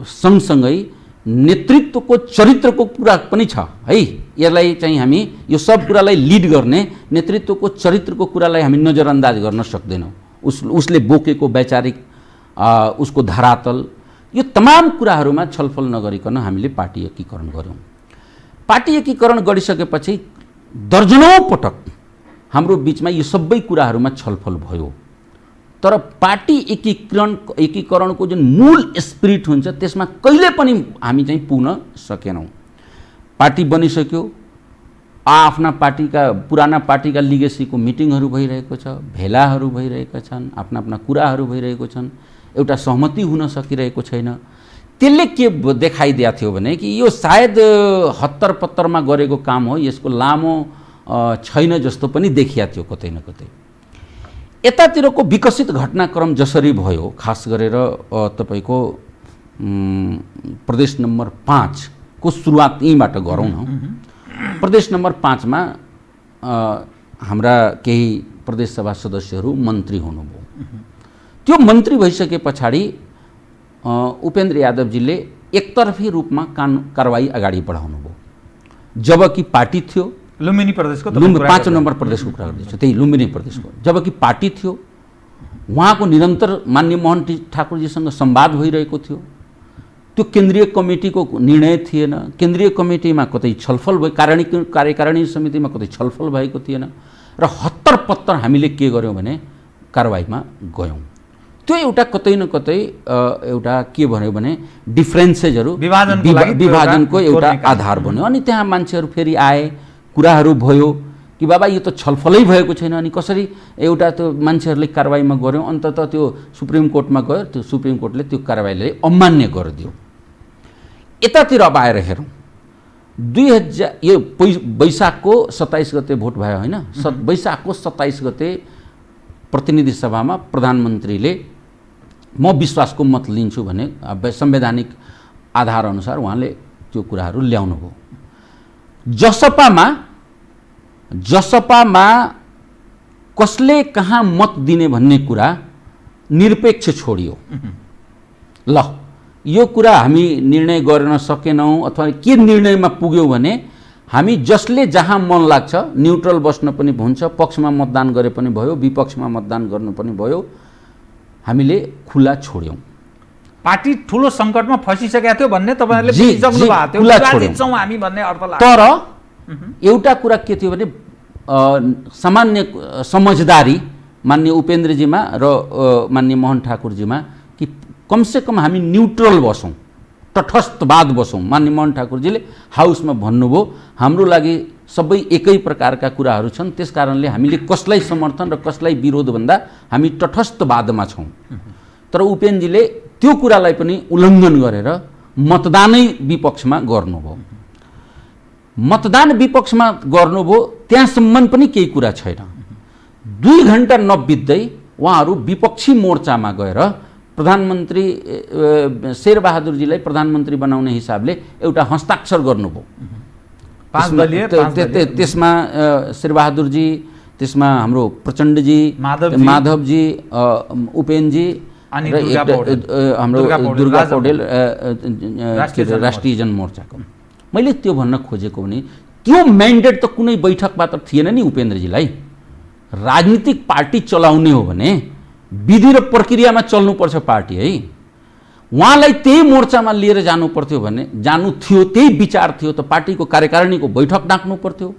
S7: सँगसँगै नेतृत्वको चरित्रको कुरा पनि छ है। यसलाई चाहिँ हामी यो सब कुरालाई लिड गर्ने नेतृत्वको चरित्रको कुरालाई हामी नजरअन्दाज गर्न सक्दैनौँ। उसले बोकेको वैचारिक उसको धरातल, यो तमाम कुराहरूमा छलफल नगरिकन हामीले पार्टी एकीकरण गऱ्यौँ। पार्टी एकीकरण गरिसकेपछि दर्जनौँ पटक हाम्रो बिचमा यो सबै कुराहरूमा छलफल भयो। तर पार्टी एकीकरणको जुन मूल स्पिरिट हुन्छ त्यसमा कहिले पनि हामी चाहिँ पुग्न सकेनौँ। पार्टी बनिसक्यो, आफ्ना पार्टीका पुराना पार्टीका लिगेसीको मिटिङहरू भइरहेको छ, भेलाहरू भइरहेका छन्, आफ्ना कुराहरू भइरहेको छन्, एउटा सहमति हुन सकिरहेको छैन। त्यसले के देखाइदिएको थियो भने कि यो सायद हत्तरपत्तरमा गरेको काम हो, यसको लामो छैन जस्तो पनि देखिया थियो कतै न कतै। यतातिरको विकसित घटनाक्रम जसरी भयो, खास गरेर तपाईको प्रदेश नम्बर 5 को सुरुवात यहीँबाट गरौँ न। प्रदेश नम्बर 5 मा हाम्रा केही प्रदेश सभा सदस्यहरू मन्त्री हुनुभयो। त्यो मन्त्री भइसके पछाडि उपेन्द्र यादवजीले एकतर्फी रूपमा कारबाही अगाडि बढाउनु भयो। जबकि पार्टी थियो
S6: लुम्बिनी प्रदेशको
S7: 5 नम्बर प्रदेशको कुरा गर्दैछु, त्यही लुम्बिनी प्रदेशको, जबकि पार्टी थियो, उहाँको निरन्तर माननीय मोहन ठाकुरजीसँग संवाद भइरहेको थियो। त्यो केन्द्रीय कमिटीको निर्णय थिएन, केन्द्रीय कमिटीमा कतै छलफल भयो, कार्यकारिणी समितिमा कतै छलफल भएको थिएन र हत्तरपत्तर हामीले के गर्यौँ भने कारबाहीमा गयौँ। त्यो एउटा कतै न कतै एउटा के भन्यो भने डिफ्रेन्सेसहरू विभाजनको एउटा आधार बन्यो। अनि त्यहाँ मान्छेहरू फेरि आए, कुराहरू भयो कि बाबा यो त छलफलै भएको छैन, अनि कसरी एउटा त्यो मान्छेहरूले कारबाहीमा गऱ्यौँ। अन्ततः त्यो सुप्रिम कोर्टमा गयो, त्यो सुप्रिम कोर्टले त्यो कारबाहीलाई अमान्य गरिदियो। यतातिर अब आएर हेरौँ, 2000 यो वैशाखको 27 गते भोट भयो होइन, वैशाखको 27 गते प्रतिनिधि सभामा प्रधानमन्त्रीले म विश्वासको मत लिन्छु भने संवैधानिक आधार अनुसार उहाँले त्यो कुराहरू ल्याउनु भयो। जसपामा कसले कहाँ मत दिने भन्ने कुरा निरपेक्ष छोडियो। ल यो कुरा हामी निर्णय गर्न सकेनौँ अथवा के निर्णयमा पुग्यौँ भने हामी जसले जहाँ मन लाग्छ न्युट्रल बस्न पनि हुन्छ, पक्षमा मतदान गरे पनि भयो, विपक्षमा मतदान गर्नु पनि भयो, हामीले खुला छोड्यौँ।
S6: पार्टी ठुलो सङ्कटमा फसिसकेको थियो भन्ने तपाईहरुले बुझिसक्नु भएको थियो, विवादित छौं हामी भन्ने अर्थ लाग्यो।
S7: तर एउटा कुरा के थियो भने सामान्य समझदारी माननीय उपेन्द्रजीमा र माननीय मोहन ठाकुरजीमा कि कमसेकम हामी न्युट्रल बसौँ, तटस्थवाद बसौँ। माननीय मोहन ठाकुरजीले हाउसमा भन्नुभयो हाम्रो लागि सबै एकै प्रकारका कुराहरू छन्, त्यसकारणले हामीले कसलाई समर्थन र कसलाई विरोध भन्दा हामी तटस्थवादमा छौँ। तर उपेन्द्रजीले त्यो कुरालाई पनि उल्लङ्घन गरेर मतदानै विपक्षमा गर्नुभयो। मतदान विपक्षमा गर्नुभयो, त्यहाँसम्म पनि केही कुरा छैन। 2 घण्टा नबित्दै उहाँहरू विपक्षी मोर्चामा गएर प्रधानमन्त्री शेरबहादुरजीलाई प्रधानमन्त्री बनाउने हिसाबले एउटा हस्ताक्षर गर्नुभयो। त्यसमा शेरबहादुरजी, त्यसमा हाम्रो प्रचण्डजी, माधवजी, उपेन्द्रजी र हाम्रो दुर्गा पौडेल राष्ट्रिय जनमोर्चाको। मैले त्यो भन्न खोजेको भने त्यो म्यान्डेट त कुनै बैठकबाट थिएन नि उपेन्द्रजीलाई। राजनीतिक पार्टी चलाउने हो भने विधि र प्रक्रियामा चल्नुपर्छ पार्टी है। उहाँलाई त्यही मोर्चामा लिएर जानु पर्थ्यो भने जानु थियो, त्यही विचार थियो त पार्टीको कार्यकारिणीको बैठक डाक्नु पर्थ्यो,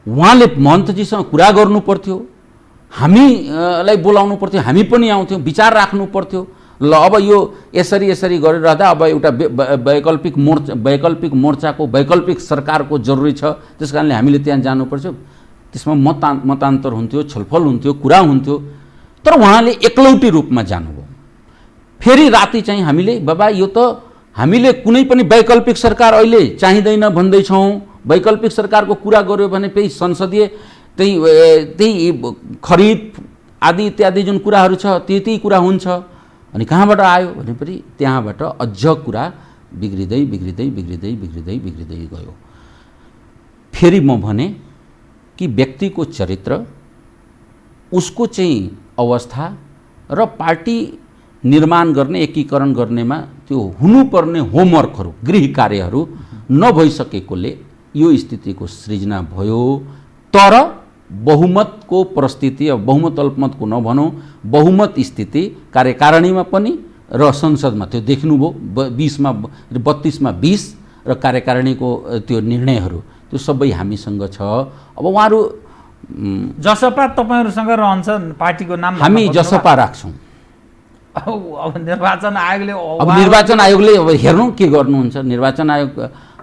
S7: उहाँले महन्तजीसँग कुरा गर्नु पर्थ्यो, हामीलाई बोलाउनु पर्थ्यो, हामी पनि आउँथ्यौँ, विचार राख्नु पर्थ्यो। ल अब यो यसरी गरिरहँदा अब एउटा वैकल्पिक मोर्चाको वैकल्पिक सरकारको जरुरी छ, त्यसकारणले हामीले त्यहाँ जानुपर्छ। त्यसमा मतान्तर हुन्थ्यो, छलफल हुन्थ्यो, कुरा हुन्थ्यो, तर उहाँले एकलौटी रूपमा जानुभयो। फेरि राति चाहिँ हामीले बाबा यो त हामीले कुनै पनि वैकल्पिक सरकार अहिले चाहिँदैन भन्दैछौँ, वैकल्पिक सरकारको कुरा गर्यो भने फेरि संसदीय त्यही खरिद आदि इत्यादि जुन कुराहरू छ त्यही कुरा हुन्छ। अनि कहाँबाट आयो भनेपछि त्यहाँबाट अझ कुरा बिग्रिँदै बिग्रिँदै बिग्रिँदै बिग्रिँदै बिग्रिँदै गयो। फेरि म भने कि व्यक्तिको चरित्र, उसको चाहिँ अवस्था र पार्टी निर्माण गर्ने, एकीकरण गर्नेमा त्यो हुनुपर्ने होमवर्कहरू, गृह कार्यहरू नभइसकेकोले यो स्थितिको सृजना भयो। तर बहुमतको परिस्थिति, अब बहुमत अल्पमतको नभनौँ, बहुमत स्थिति कार्यकारिणीमा पनि र संसदमा त्यो देख्नुभयो। 32मा 20 र कार्यकारिणीको त्यो निर्णयहरू त्यो सबै हामीसँग छ। अब उहाँहरू
S6: जसपा तपाईँहरूसँग रहन्छ, पार्टीको नाम
S7: हामी जसपा राख्छौँ।
S6: अब निर्वाचन आयोगले
S7: अब हेर्नु के गर्नुहुन्छ। निर्वाचन आयोग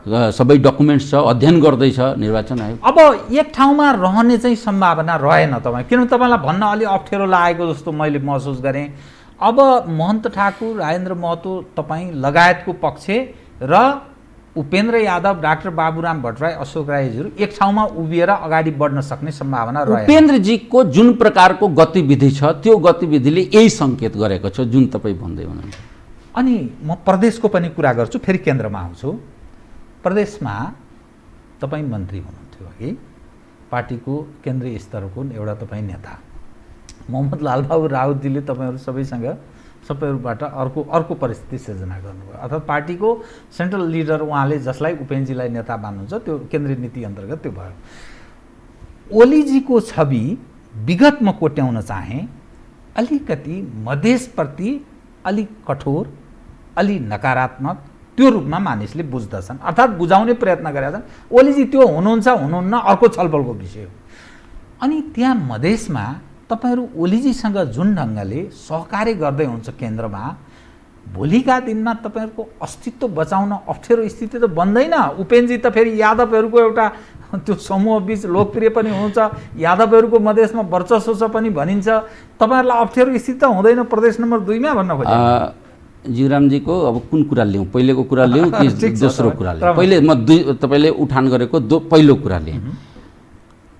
S7: सबै डकुमेन्ट्स छ, अध्ययन गर्दैछ निर्वाचन आयोग।
S6: अब एक ठाउँमा रहने चाहिँ सम्भावना रहेन तपाईँ, किनभने तपाईँलाई भन्न अलि अप्ठ्यारो लागेको जस्तो मैले महसुस गरेँ। अब महन्त ठाकुर, राजेन्द्र महतो, तपाईँ लगायतको पक्ष र उपेन्द्र यादव, डाक्टर बाबुराम भट्टराई, अशोक राईजीहरू एक ठाउँमा उभिएर अगाडि बढ्न सक्ने सम्भावना रहेन।
S7: उपेन्द्रजीको जुन प्रकारको गतिविधि छ त्यो गतिविधिले यही सङ्केत गरेको छ जुन तपाईँ भन्दै हुनुहुन्छ।
S6: अनि म प्रदेशको पनि कुरा गर्छु, फेरि केन्द्रमा आउँछु। प्रदेशमा तपाईँ मन्त्री हुनुहुन्थ्यो अघि, पार्टीको केन्द्रीय स्तरको एउटा तपाईँ नेता। मोहम्मद लालबाबु राउतजीले तपाईँहरू सबैहरूबाट अर्को परिस्थिति सिर्जना गर्नुभयो। अर्थात् पार्टीको सेन्ट्रल लिडर उहाँले जसलाई उपेन्द्रजीलाई नेता मान्नुहुन्छ त्यो केन्द्रीय नीति अन्तर्गत त्यो भयो। ओलीजीको छवि विगत म कोट्याउन चाहेँ, अलिकति मधेसप्रति अलिक कठोर, अलि नकारात्मक त्यो रूपमा मानिसले बुझ्दछन्, अर्थात् बुझाउने प्रयत्न गरेका छन्। ओलीजी त्यो हुनुहुन्छ हुनुहुन्न अर्को छलफलको विषय हो। अनि त्यहाँ मधेसमा तपाईहरू ओलीजीसँग जुन ढङ्गले सहकार्य गर्दै हुन्छ केन्द्रमा, भोलिका दिनमा तपाईँहरूको अस्तित्व बचाउन अप्ठ्यारो स्थिति त बन्दैन। उपेन्द्रजी त फेरि यादवहरूको एउटा त्यो समूह बीच लोकप्रिय पनि हुन्छ, यादवहरूको मधेसमा वर्चस्व छ पनि भनिन्छ। तपाईँहरूलाई अप्ठ्यारो स्थिति त हुँदैन प्रदेश नम्बर 2मा भन्न खोजेँ।
S7: जीवरामजीको अब कुन कुरा लिउँ, पहिलेको कुरा लिउँ कि दोस्रो कुरा लिउँ? पहिले म तपाईँले उठान गरेको पहिलो कुरा लिएँ।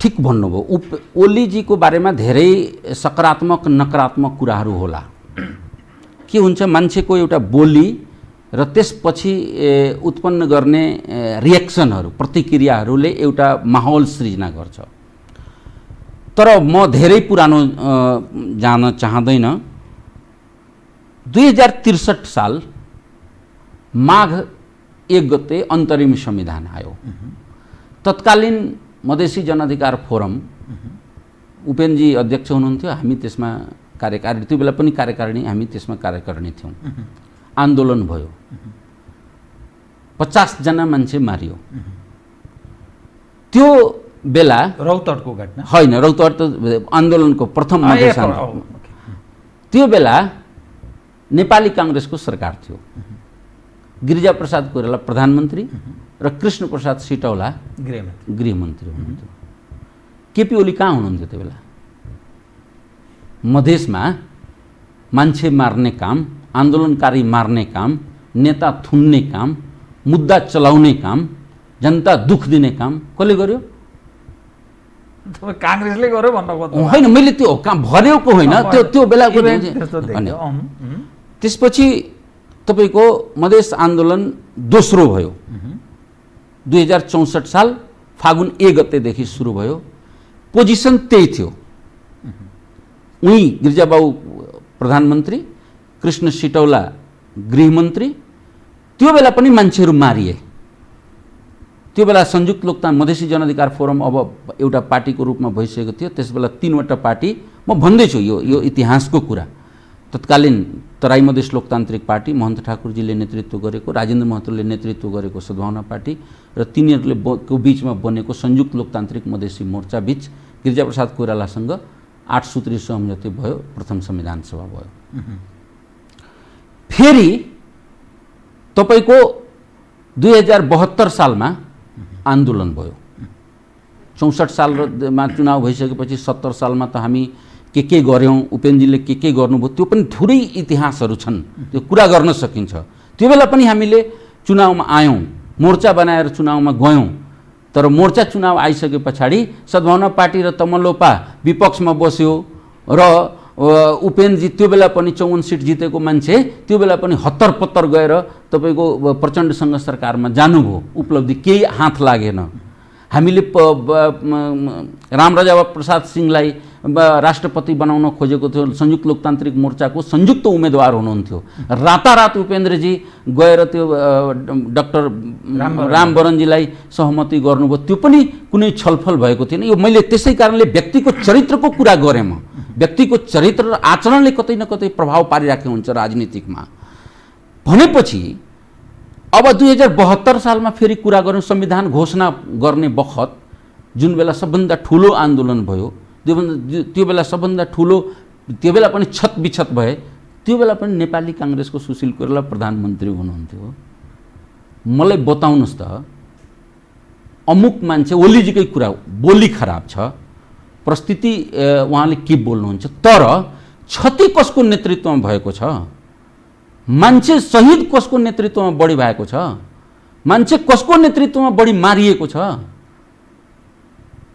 S7: ठिक भन्नुभयो। ओलीजीको बारेमा धेरै सकारात्मक नकारात्मक कुराहरू होला। के हुन्छ, मान्छेको एउटा बोली र त्यसपछि उत्पन्न गर्ने रिएक्सनहरू, प्रतिक्रियाहरूले एउटा माहौल सृजना गर्छ। तर म धेरै पुरानो जान चाहँदैन। 2063 साल माघ 1 गते अन्तरिम संविधान आयो। तत्कालीन मधेसी जनअधिकार फोरम, उपेन्द्रजी अध्यक्ष हुनुहुन्थ्यो, हामी त्यसमा कार्यकारिणी, त्यो बेला पनि कार्यकारिणी, हामी त्यसमा कार्यकारिणी थियौँ। आन्दोलन भयो, 50 जना मान्छे मारियो। त्यो बेला
S6: रौतहटको घटना
S7: होइन, रौतहट त आन्दोलनको प्रथम मधेस आन्दोलन। त्यो बेला नेपाली काङ्ग्रेसको सरकार थियो। गिरिजाप्रसाद कोइराला प्रधानमन्त्री र कृष्णप्रसाद सिटौला गृहमन्त्री हुनुहुन्थ्यो। केपी ओली कहाँ हुनुहुन्थ्यो त्यो बेला? मधेसमा मान्छे मार्ने काम, आन्दोलनकारी मार्ने काम, नेता थुन्ने काम, मुद्दा चलाउने काम, जनता दुख दिने काम कसले गर्यो?
S6: काङ्ग्रेसले गर्यो भन्नु खोज्नु
S7: होइन, मैले त्यो भनेको होइन, त्यो बेलाको। त्यसपछि तपाईँको मधेस आन्दोलन दोस्रो भयो। 2064 साल फागुन 1 गतेदेखि सुरु भयो। पोजिसन त्यही थियो। उही गिरिजाबाबु प्रधानमन्त्री, कृष्ण सिटौला गृहमन्त्री। त्यो बेला पनि मान्छेहरू मारिए। त्यो बेला संयुक्त लोकतान्त्रिक मधेसी जनअधिकार फोरम अब एउटा पार्टीको रूपमा भइसकेको थियो। त्यसबेला 3वटा पार्टी, म भन्दैछु यो इतिहासको कुरा। तत्कालीन तराई मधेस लोकतान्त्रिक पार्टी, महन्त ठाकुरजीले नेतृत्व गरेको, राजेन्द्र महतोले नेतृत्व गरेको सद्भावना पार्टी र तिनीहरूले को बीचमा बनेको संयुक्त लोकतान्त्रिक मधेसी मोर्चा बीच गिरिजाप्रसाद कोइरालासँग 8 सूत्री सहमति भयो, प्रथम संविधान सभा भयो। फेरि तपाईँको 2072 सालमा आन्दोलन भयो। 64 सालमा चुनाव भइसकेपछि 70 सालमा त हामी के गर्यौँ, उपेन्द्रजीले के गर्नुभयो, त्यो पनि थोरै इतिहासहरू छन्, त्यो कुरा गर्न सकिन्छ। त्यो बेला पनि हामीले चुनावमा आयौँ, मोर्चा बनाएर चुनावमा गयौँ, तर मोर्चा चुनाव आइसके पछाडि सद्भावना पार्टी र तमलोपा विपक्षमा बस्यो र उपेन्द्रजी त्यो बेला पनि 54 सिट जितेको मान्छे त्यो बेला पनि हत्तर-पत्तर गएर तपाईँको प्रचण्डसँग सरकारमा जानुभयो, उपलब्धि केही हात लागेन। हामीले रामराजा प्रसाद सिंहलाई राष्ट्रपति बनाउन खोजेको थियो, संयुक्त लोकतान्त्रिक मोर्चाको संयुक्त उम्मेदवार हुनुहुन्थ्यो, रातारात उपेन्द्रजी गएर त्यो डाक्टर रामवरणजीलाई सहमति गर्नुभयो, त्यो पनि कुनै छलफल भएको थिएन। यो मैले त्यसै कारणले व्यक्तिको चरित्रको कुरा गरेँ, म व्यक्तिको चरित्र र आचरणले कतै न कतै प्रभाव पारिराखेको हुन्छ राजनीतिकमा भनेपछि अब 2072 सालमा फेरि कुरा गरौँ, संविधान घोषणा गर्ने बखत जुन बेला सबभन्दा ठुलो आन्दोलन भयो, त्यो बेला सबभन्दा ठुलो, त्यो बेला पनि छतबिछत भए, त्यो बेला पनि नेपाली काङ्ग्रेसको सुशील कोइराला प्रधानमन्त्री हुनुहुन्थ्यो। मलाई बताउनुहोस् त, अमुक मान्छे ओलीजीकै कुरा, बोली खराब छ, परिस्थिति उहाँले के बोल्नुहुन्छ, तर क्षति कसको नेतृत्वमा भएको छ, मान्छे शहीद कसको नेतृत्वमा बढी भएको छ, मान्छे कसको नेतृत्वमा बढी मारिएको छ,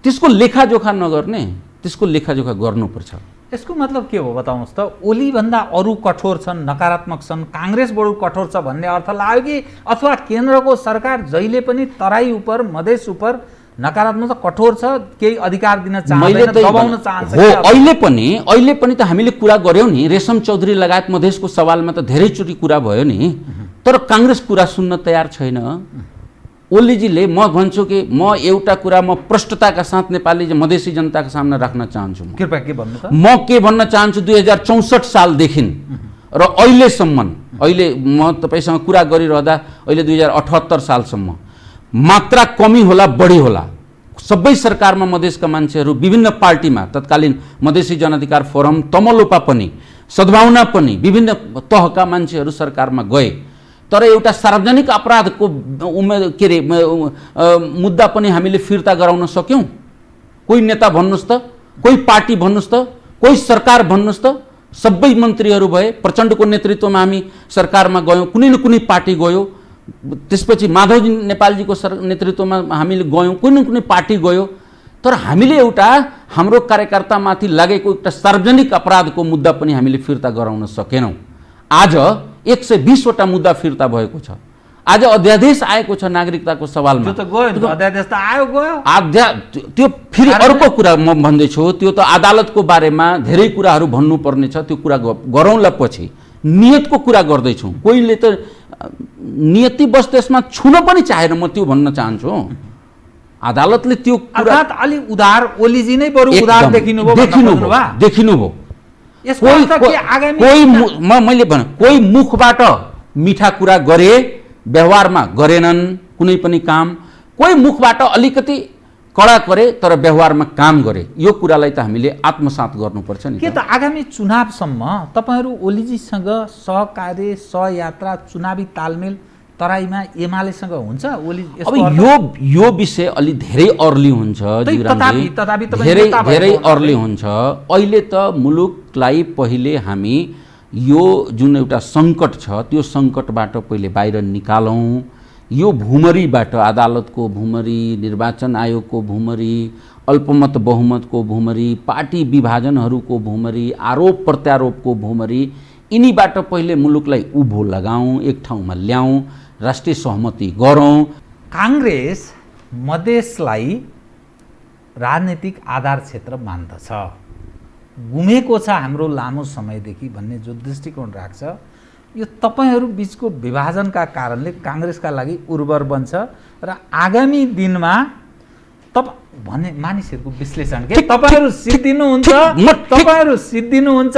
S7: त्यसको लेखाजोखा नगर्ने, त्यसको लेखाजोखा गर्नुपर्छ।
S6: यसको मतलब के हो बताउनुहोस् त? ओली भन्दा अरू कठोर छन्, नकारात्मक छन्, काङ्ग्रेस बडो कठोर छ भन्ने अर्थ लाग्यो कि अथवा केन्द्रको सरकार जहिले पनि तराई उपर मधेस उपर नकारात्मक त कठोर छ, केही अधिकार दिन चाहँदैन, दबाउन चाहन्छ?
S7: हो, अहिले पनि त हामीले कुरा गर्यौँ नि, रेशम चौधरी लगायत मधेसको सवालमा त धेरैचोटि कुरा भयो नि, तर काङ्ग्रेस कुरा सुन्न तयार छैन। ओलीजीले, म भन्छु कि म एउटा कुरा म प्रष्टताका साथ नेपाली मधेसी जनताका सामने राख्न चाहन्छु।
S6: कृपया के भन्नु त?
S7: म के भन्न चाहन्छु, 2064 सालदेखि र अहिलेसम्म, अहिले म तपाईँसँग कुरा गरिरहँदा अहिले 2078 सालसम्म मात्रा कमी होला बढी होला, सबै सरकारमा मधेसका मान्छेहरू विभिन्न पार्टीमा, तत्कालीन मधेसी जनअधिकार फोरम, तमलोपा पनि, सद्भावना पनि, विभिन्न तहका मान्छेहरू सरकारमा गए, तर एउटा सार्वजनिक अपराधको मुद्दा पनि हामीले फिर्ता गराउन सक्यौँ? कोही नेता भन्नुहोस् त, कोही पार्टी भन्नुहोस् त, कोही सरकार भन्नुहोस् त, सबै मन्त्रीहरू भए, प्रचण्डको नेतृत्वमा हामी सरकारमा गयौँ, कुनै न कुनै पार्टी गयो, त्यसपछि माधवजी नेपालजीको नेतृत्वमा हामीले गयौँ, कुनै न कुनै पार्टी गयो, तर हामीले एउटा हाम्रो कार्यकर्तामाथि लागेको एउटा सार्वजनिक अपराधको मुद्दा पनि हामीले फिर्ता गराउन सकेनौँ। आज 120 वटा मुद्दा फिर्ता भएको छ। आज अध्यादेश आएको छ नागरिकताको सवालमा,
S6: त्यो त गयो, अध्यादेश त आयो गयो,
S7: त्यो फेरि अर्को कुरा म भन्दैछु, त्यो त अदालतको बारेमा धेरै कुराहरू भन्नुपर्ने छ, त्यो कुरा गरौँला पछि। नियतको कुरा गर्दैछौँ, कोहीले त नियति बस त्यसमा छुन पनि चाहेन, म त्यो भन्न चाहन्छु। अदालतले त्यो कुरा
S6: अलि उदार, ओलीजी नै बरु उदार
S7: देखिनुभयो। मैले भने कोही मुखबाट मिठा कुरा गरे, व्यवहारमा गरेनन् कुनै पनि काम, कोही मुखबाट अलिकति कडा करे तर व्यवहारमा काम गरे, यो कुरालाई त हामीले आत्मसात गर्नुपर्छ नि।
S6: के त आगामी चुनावसम्म तपाईँहरू ओलीजीसँग सहकार्य, सहयात्रा, चुनावी तालमेल तराईमा एमालेसँग हुन्छ?
S7: अब यो विषय अलि धेरै अर्ली हुन्छ, धेरै अर्ली हुन्छ। अहिले त मुलुकलाई पहिले हामी यो जुन एउटा सङ्कट छ त्यो सङ्कटबाट पहिले बाहिर निकालौँ। यो भुमरीबाट, अदालतको भुमरी, निर्वाचन आयोगको भुमरी, अल्पमत बहुमतको भुमरी, पार्टी विभाजनहरूको भुमरी, आरोप प्रत्यारोपको भुमरी, यिनीबाट पहिले मुलुकलाई उभो लगाऊँ, एक ठाउँमा ल्याऊँ, राष्ट्रिय सहमति गरौँ।
S6: काङ्ग्रेस मधेसलाई राजनीतिक आधार क्षेत्र मान्दछ, गुमेको छ हाम्रो लामो समयदेखि भन्ने जो दृष्टिकोण राख्छ, यो तपाईँहरू बिचको विभाजनका कारणले काङ्ग्रेसका लागि उर्वर बन्छ र आगामी दिनमा भन्ने मानिसहरूको विश्लेषण के तपाईँहरू सिद्धिनुहुन्छ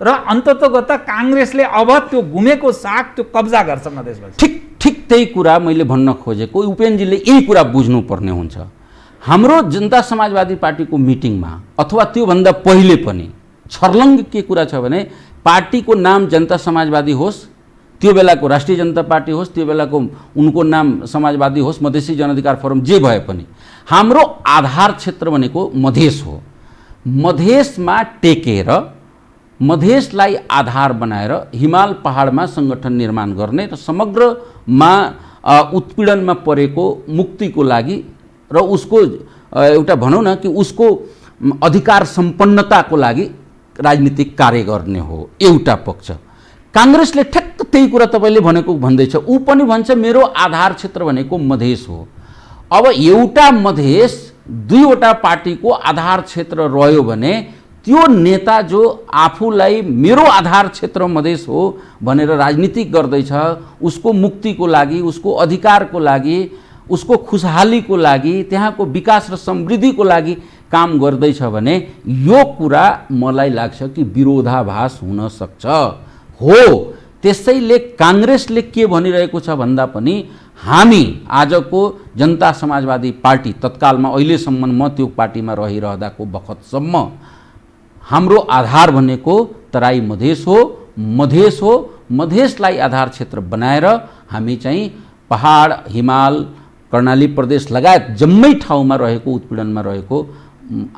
S6: र अन्ततोगत काङ्ग्रेसले अब त्यो गुमेको साग त्यो कब्जा गर्छ मधेसमा।
S7: ठिक त्यही कुरा मैले भन्न खोजेको, उपेन्द्रजीले यही कुरा बुझ्नुपर्ने हुन्छ। हाम्रो जनता समाजवादी पार्टीको मिटिङमा अथवा त्योभन्दा पहिले पनि छर्लङ्ग के कुरा छ भने पार्टीको नाम जनता समाजवादी होस्, त्यो बेलाको राष्ट्रिय जनता पार्टी होस्, त्यो बेलाको उनको नाम समाजवादी होस्, मधेसी जनअधिकार फोरम जे भए पनि हाम्रो आधार क्षेत्र भनेको मधेस हो। मधेसमा टेकेर मधेसलाई आधार बनाएर हिमाल पहाडमा सङ्गठन निर्माण गर्ने र समग्रमा उत्पीडनमा परेको मुक्तिको लागि र उसको एउटा भनौँ न कि उसको अधिकार सम्पन्नताको लागि राजनीतिक कार्य गर्ने हो एउटा पक्ष। काङ्ग्रेसले ठ्याक्क त्यही कुरा तपाईँले भनेको भन्दैछ। ऊ पनि भन्छ मेरो आधार क्षेत्र भनेको मधेस हो। अब एउटा मधेस दुईवटा पार्टीको आधार क्षेत्र रह्यो भने त्यो नेता जो आफूलाई मेरो आधार क्षेत्र मधेस हो भनेर राजनीति गर्दैछ, उसको मुक्तिको लागि, उसको अधिकारको लागि, उसको खुशहालीको लागि, त्यहाँको विकास र समृद्धिको लागि काम गर्दैछ भने यो कुरा मलाई लाग्छ कि विरोधाभास हुन सक्छ। हो, त्यसैले काङ्ग्रेसले के भनिरहेको छ भन्दा पनि हामी आजको जनता समाजवादी पार्टी, तत्कालमा अहिलेसम्म म त्यो पार्टीमा रहिरहँदाको बखतसम्म हाम्रो आधार भनेको तराई मधेस हो, मधेस हो। मधेसलाई आधार क्षेत्र बनाएर हामी चाहिँ पहाड, हिमाल, कर्णाली प्रदेश लगायत जम्मै ठाउँमा रहेको उत्पीडनमा रहेको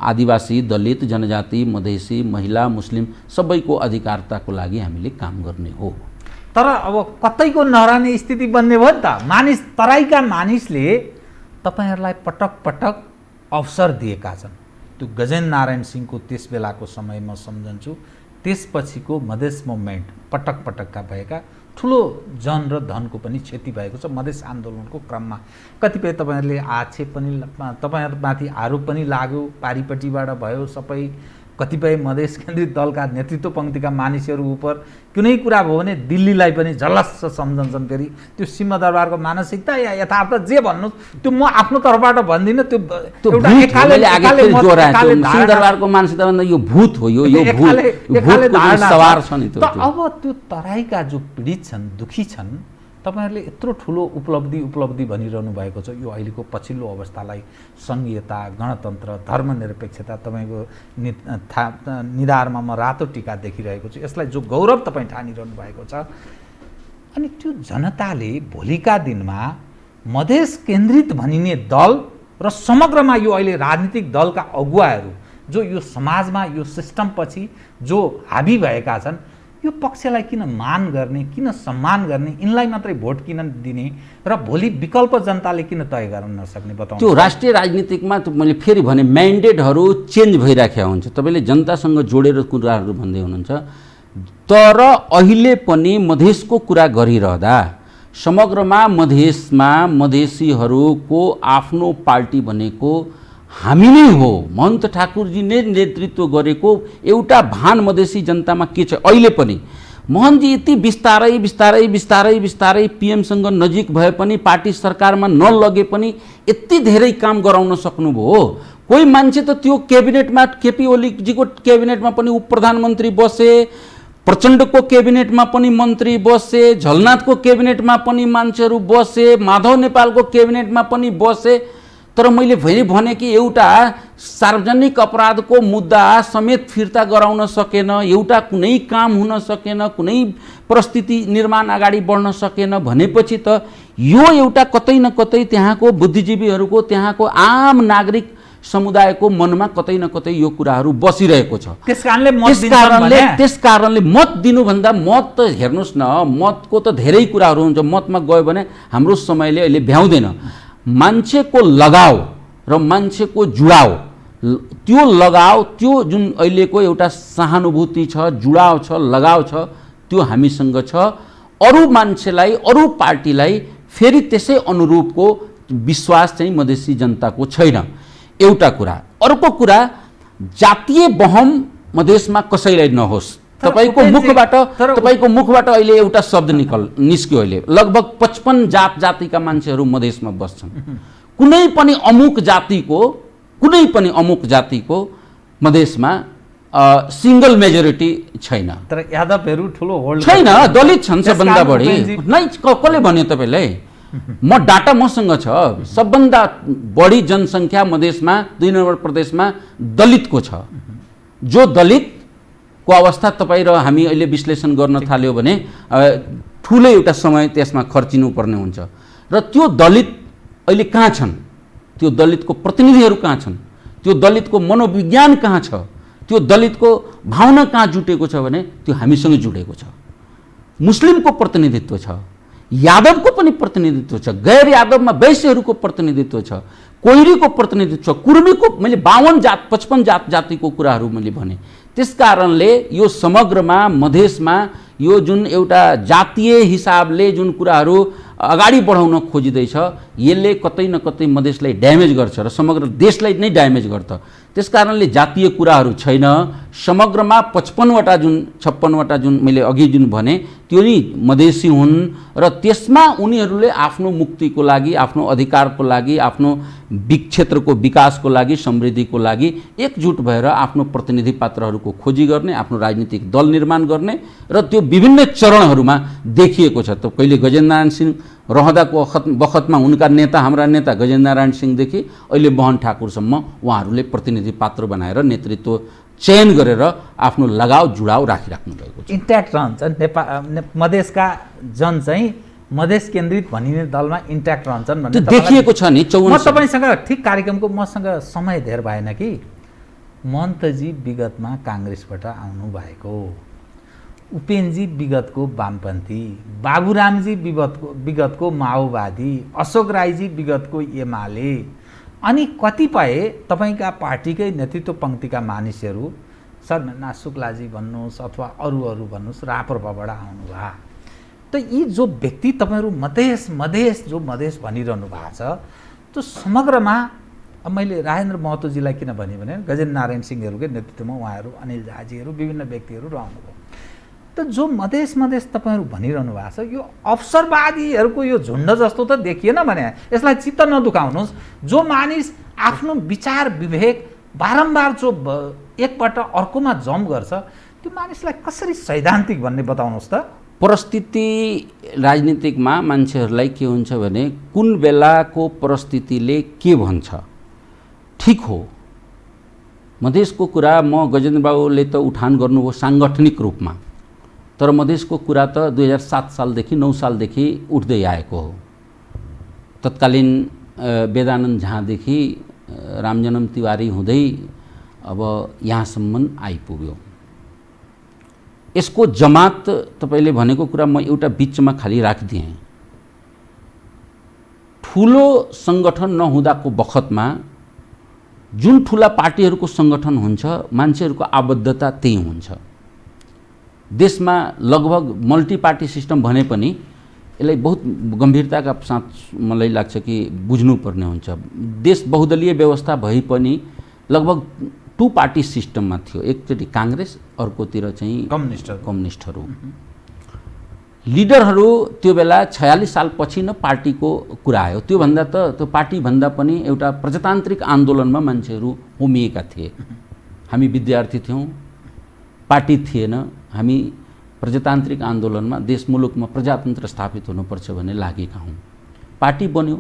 S7: आदिवासी, दलित, जनजाति, मधेसी, महिला, मुस्लिम सबैको अधिकारताको लागि हामीले काम गर्ने हो।
S6: तर अब कतैको नहराने स्थिति बन्ने भयो नि त। मानिस, तराईका मानिसले तपाईँहरूलाई पटक पटक अवसर दिएका छन्। त्यो गजेन्द्र नारायण सिंहको त्यस बेलाको समय म सम्झन्छु, त्यसपछिको मधेस मुभमेन्ट पटक पटकका भएका ठुलो जन र धनको पनि क्षति भएको छ मधेस आन्दोलनको क्रममा। कतिपय तपाईँहरूले आक्षेप पनि, तपाईँहरूमाथि आरोप पनि लाग्यो, पारिपट्टिबाट भयो सबै। कतिपय मधेस केन्द्रित दलका नेतृत्व पङ्क्तिका मानिसहरू उप कुनै कुरा भयो भने दिल्लीलाई पनि झलस्स सम्झन्छन्। फेरि त्यो सिंहदरबारको मानसिकता या यथार्थ जे भन्नु त्यो म आफ्नो तर्फबाट भन्दिनँ। त्यो
S7: सिंहदरबारको मानसिकता भन्दा यो भूत हो, यो भूतको सवार छ नि।
S6: अब त्यो तराईका जो पीडित छन्, दुखी छन्, तपाईँहरूले यत्रो ठुलो उपलब्धि भनिरहनु भएको छ। यो अहिलेको पछिल्लो अवस्थालाई सङ्घीयता, गणतन्त्र, धर्मनिरपेक्षता तपाईँको निधारमा म रातो टिका देखिरहेको छु। यसलाई जो गौरव तपाईँ ठानिरहनु भएको छ, अनि त्यो जनताले भोलिका दिनमा मधेस केन्द्रित भनिने दल र समग्रमा यो अहिले राजनीतिक दलका अगुवाहरू जो यो समाजमा यो सिस्टमपछि जो हाबी भएका छन्, यो पक्षलाई किन मान गर्ने, किन सम्मान गर्ने, यिनलाई मात्रै भोट किन दिने र भोलि विकल्प जनताले किन तय गर्न नसक्ने बताउनु।
S7: त्यो राष्ट्रिय राजनीतिकमा मैले फेरि भने म्यान्डेटहरू चेन्ज भइराखेका हुन्छ। तपाईँले जनतासँग जोडेर कुराहरू भन्दै हुनुहुन्छ, तर अहिले पनि मधेसको कुरा गरिरहँदा समग्रमा मधेसमा मधेसीहरूको आफ्नो पार्टी भनेको हामी नै हो। महन्त ठाकुरजी नै नेतृत्व गरेको एउटा भान मधेसी जनतामा के छ अहिले पनि। मोहनजी यति बिस्तारै पिएमसँग नजिक भए पनि, पार्टी सरकारमा नलगे पनि यति धेरै काम गराउन सक्नुभयो। कोही मान्छे त त्यो क्याबिनेटमा, केपी ओलीजीको क्याबिनेटमा पनि उप प्रधानमन्त्री बसे, प्रचण्डको क्याबिनेटमा पनि मन्त्री बसे, झलनाथको क्याबिनेटमा पनि मान्छेहरू बसे, माधव नेपालको क्याबिनेटमा पनि बसे। तर मैले फेरि भने कि एउटा सार्वजनिक अपराधको मुद्दा समेत फिर्ता गराउन सकेन, एउटा कुनै काम हुन सकेन, कुनै परिस्थिति निर्माण अगाडि बढ्न सकेन भनेपछि त यो एउटा कतै न कतै त्यहाँको बुद्धिजीवीहरूको, त्यहाँको आम नागरिक समुदायको मनमा कतै न कतै यो कुराहरू बसिरहेको छ। त्यसकारणले मत दिनुभन्दा, मत त हेर्नुहोस् न, मतको त धेरै कुराहरू हुन्छ। मतमा गयो भने हाम्रो समयले अहिले भ्याउँदैन। मान्छेको लगाव र मान्छेको जुडाव, त्यो लगाव, त्यो जुन अहिलेको एउटा सहानुभूति छ, जुडाव छ, लगाव छ, त्यो हामीसँग छ। अरू मान्छेलाई, अरू पार्टीलाई फेरि त्यसै अनुरूपको विश्वास चाहिँ मधेसी जनताको छैन, एउटा कुरा। अर्को कुरा, जातीय बहम मधेसमा कसैलाई नहोस्। तपाईँको मुखबाट अहिले एउटा शब्द निस्क्यो अहिले, लगभग 55 जातिका मान्छेहरू मधेसमा बस्छन्। कुनै पनि अमुक जातिको मधेसमा सिंगल मेजोरिटी छैन।
S6: तर यादवहरू ठुलो होल्ड
S7: छैन, दलित छन् सबभन्दा बढी। नै कसले भन्यो तपाईँलाई? म डाटा मसँग छ। सबभन्दा बढी जनसङ्ख्या मधेसमा 2 नम्बर प्रदेशमा दलितको छ। जो दलितको अवस्था तपाईँ र हामी अहिले विश्लेषण गर्न थाल्यो भने ठुलो एउटा समय त्यसमा खर्चिनुपर्ने हुन्छ र त्यो दलित अहिले कहाँ छन्, त्यो दलितको प्रतिनिधिहरू कहाँ छन्, त्यो दलितको मनोविज्ञान कहाँ छ, त्यो दलितको भावना कहाँ जुटेको छ भने त्यो हामीसँग जुटेको छ। मुस्लिमको प्रतिनिधित्व छ, यादवको पनि प्रतिनिधित्व छ, गैर यादवमा वैश्यहरूको प्रतिनिधित्व छ, कोइरीको प्रतिनिधित्व छ, कुर्मीको, मैले 52 जात 55 जातिको कुराहरू मैले भने। त्यस कारणले यो समग्रमा मधेसमा यो जुन एउटा जातीय हिसाबले जुन कुराहरू अगाडि बढाउन खोजिँदैछ यसले कतै न कतै मधेसलाई ड्यामेज गर्छ र समग्र देशलाई नै ड्यामेज गर्छ। त्यस कारणले जातीय कुराहरू छैन। समग्रमा 55वटा जुन 56वटा जुन मैले अघि जुन भने त्यो नि मधेसी हुन् र त्यसमा उनीहरूले आफ्नो मुक्तिको लागि, आफ्नो अधिकारको लागि, आफ्नो क्षेत्रको विकासको लागि, समृद्धिको लागि एकजुट भएर आफ्नो प्रतिनिधि पात्रहरूको खोजी गर्ने, आफ्नो राजनीतिक दल निर्माण गर्ने र त्यो विभिन्न चरणहरूमा देखिएको छ। त कहिले गजेन्द्रनारायण सिंह रहँदाको बखतमा उनका नेता, हाम्रा नेता गजेन्द्रनारायण सिंहदेखि अहिले मोहन ठाकुरसम्म उहाँहरूले प्रतिनिधि पात्र बनाएर नेतृत्व चयन गरेर आफ्नो लगाव जुडाव राखिराख्नु भएको छ।
S6: इन्ट्याक्ट रहन्छ मधेसका जन चाहिँ मधेस केन्द्रित भनिने दलमा इन्ट्याक्ट रहन्छन् भन्ने
S7: देखिएको छ नि।
S6: म तपाईँसँग ठिक कार्यक्रमको मसँग समय धेर भएन कि महन्तजी विगतमा काङ्ग्रेसबाट आउनु भएको, उपेनजी विगतको वामपन्थी, बाबुरामजी विगतको माओवादी, अशोक राईजी विगतको एमाले, अनि कतिपय तपाईँका पार्टीकै नेतृत्व पङ्क्तिका मानिसहरू शर्मिला शुक्लाजी भन्नुहोस् अथवा अरू भन्नुहोस् राप्रपाबाट आउनुभयो। त यी जो व्यक्ति तपाईँहरू मधेस जो मधेस भनिरहनु भएको छ त्यो समग्रमा अब मैले राजेन्द्र महतोजीलाई किन भने गजेन्द्र नारायण सिंहहरूकै नेतृत्वमा उहाँहरू, अनिल झाजीहरू, विभिन्न व्यक्तिहरू रहनुभयो। त जो मधेस तपाईँहरू भनिरहनु भएको छ यो अवसरवादीहरूको यो झुन्ड जस्तो त देखिएन भने यसलाई चित्त नदुखाउनुहोस्। जो मानिस आफ्नो विचार विवेक बारम्बार जो एकबाट अर्कोमा जम्प गर्छ त्यो मानिसलाई कसरी सैद्धान्तिक भन्ने बताउनुहोस् त।
S7: परिस्थिति राजनीतिकमा मान्छेहरूलाई के हुन्छ भने कुन बेलाको परिस्थितिले के भन्छ ठिक हो। मधेसको कुरा म गजेन्द्र बाबुले त उठान गर्नुभयो साङ्गठनिक रूपमा, तर मधेसको कुरा त 2007 सालदेखि 9 सालदेखि उठ्दै आएको हो। तत्कालीन वेदानन्द झादेखि रामजन्म तिवारी हुँदै अब यहाँसम्म आइपुग्यो। यसको जमात तपाईँले भनेको कुरा म एउटा बिचमा खाली राखिदिएँ। ठुलो सङ्गठन नहुँदाको बखतमा जुन ठुला पार्टीहरूको सङ्गठन हुन्छ मान्छेहरूको आबद्धता त्यही हुन्छ। देशमा लगभग मल्टी पार्टी सिस्टम भने पनि यसलाई बहुत गम्भीरताका साथ मलाई लाग्छ कि बुझ्नुपर्ने हुन्छ। देश बहुदलीय व्यवस्था भए पनि लगभग 2 पार्टी सिस्टममा थियो, एकचोटि काङ्ग्रेस, अर्कोतिर चाहिँ कम्युनिस्टहरू। लिडरहरू त्यो बेला 46 सालपछि न पार्टीको कुरा आयो। त्योभन्दा त त्यो पार्टीभन्दा पनि एउटा प्रजातान्त्रिक आन्दोलनमा मान्छेहरू होमिएका थिए। हामी विद्यार्थी थियौँ, पार्टी थिएन, हामी प्रजातान्त्रिक आन्दोलनमा देश मुलुकमा प्रजातन्त्र स्थापित हुनुपर्छ भन्ने लागेका हौँ। पार्टी बन्यो,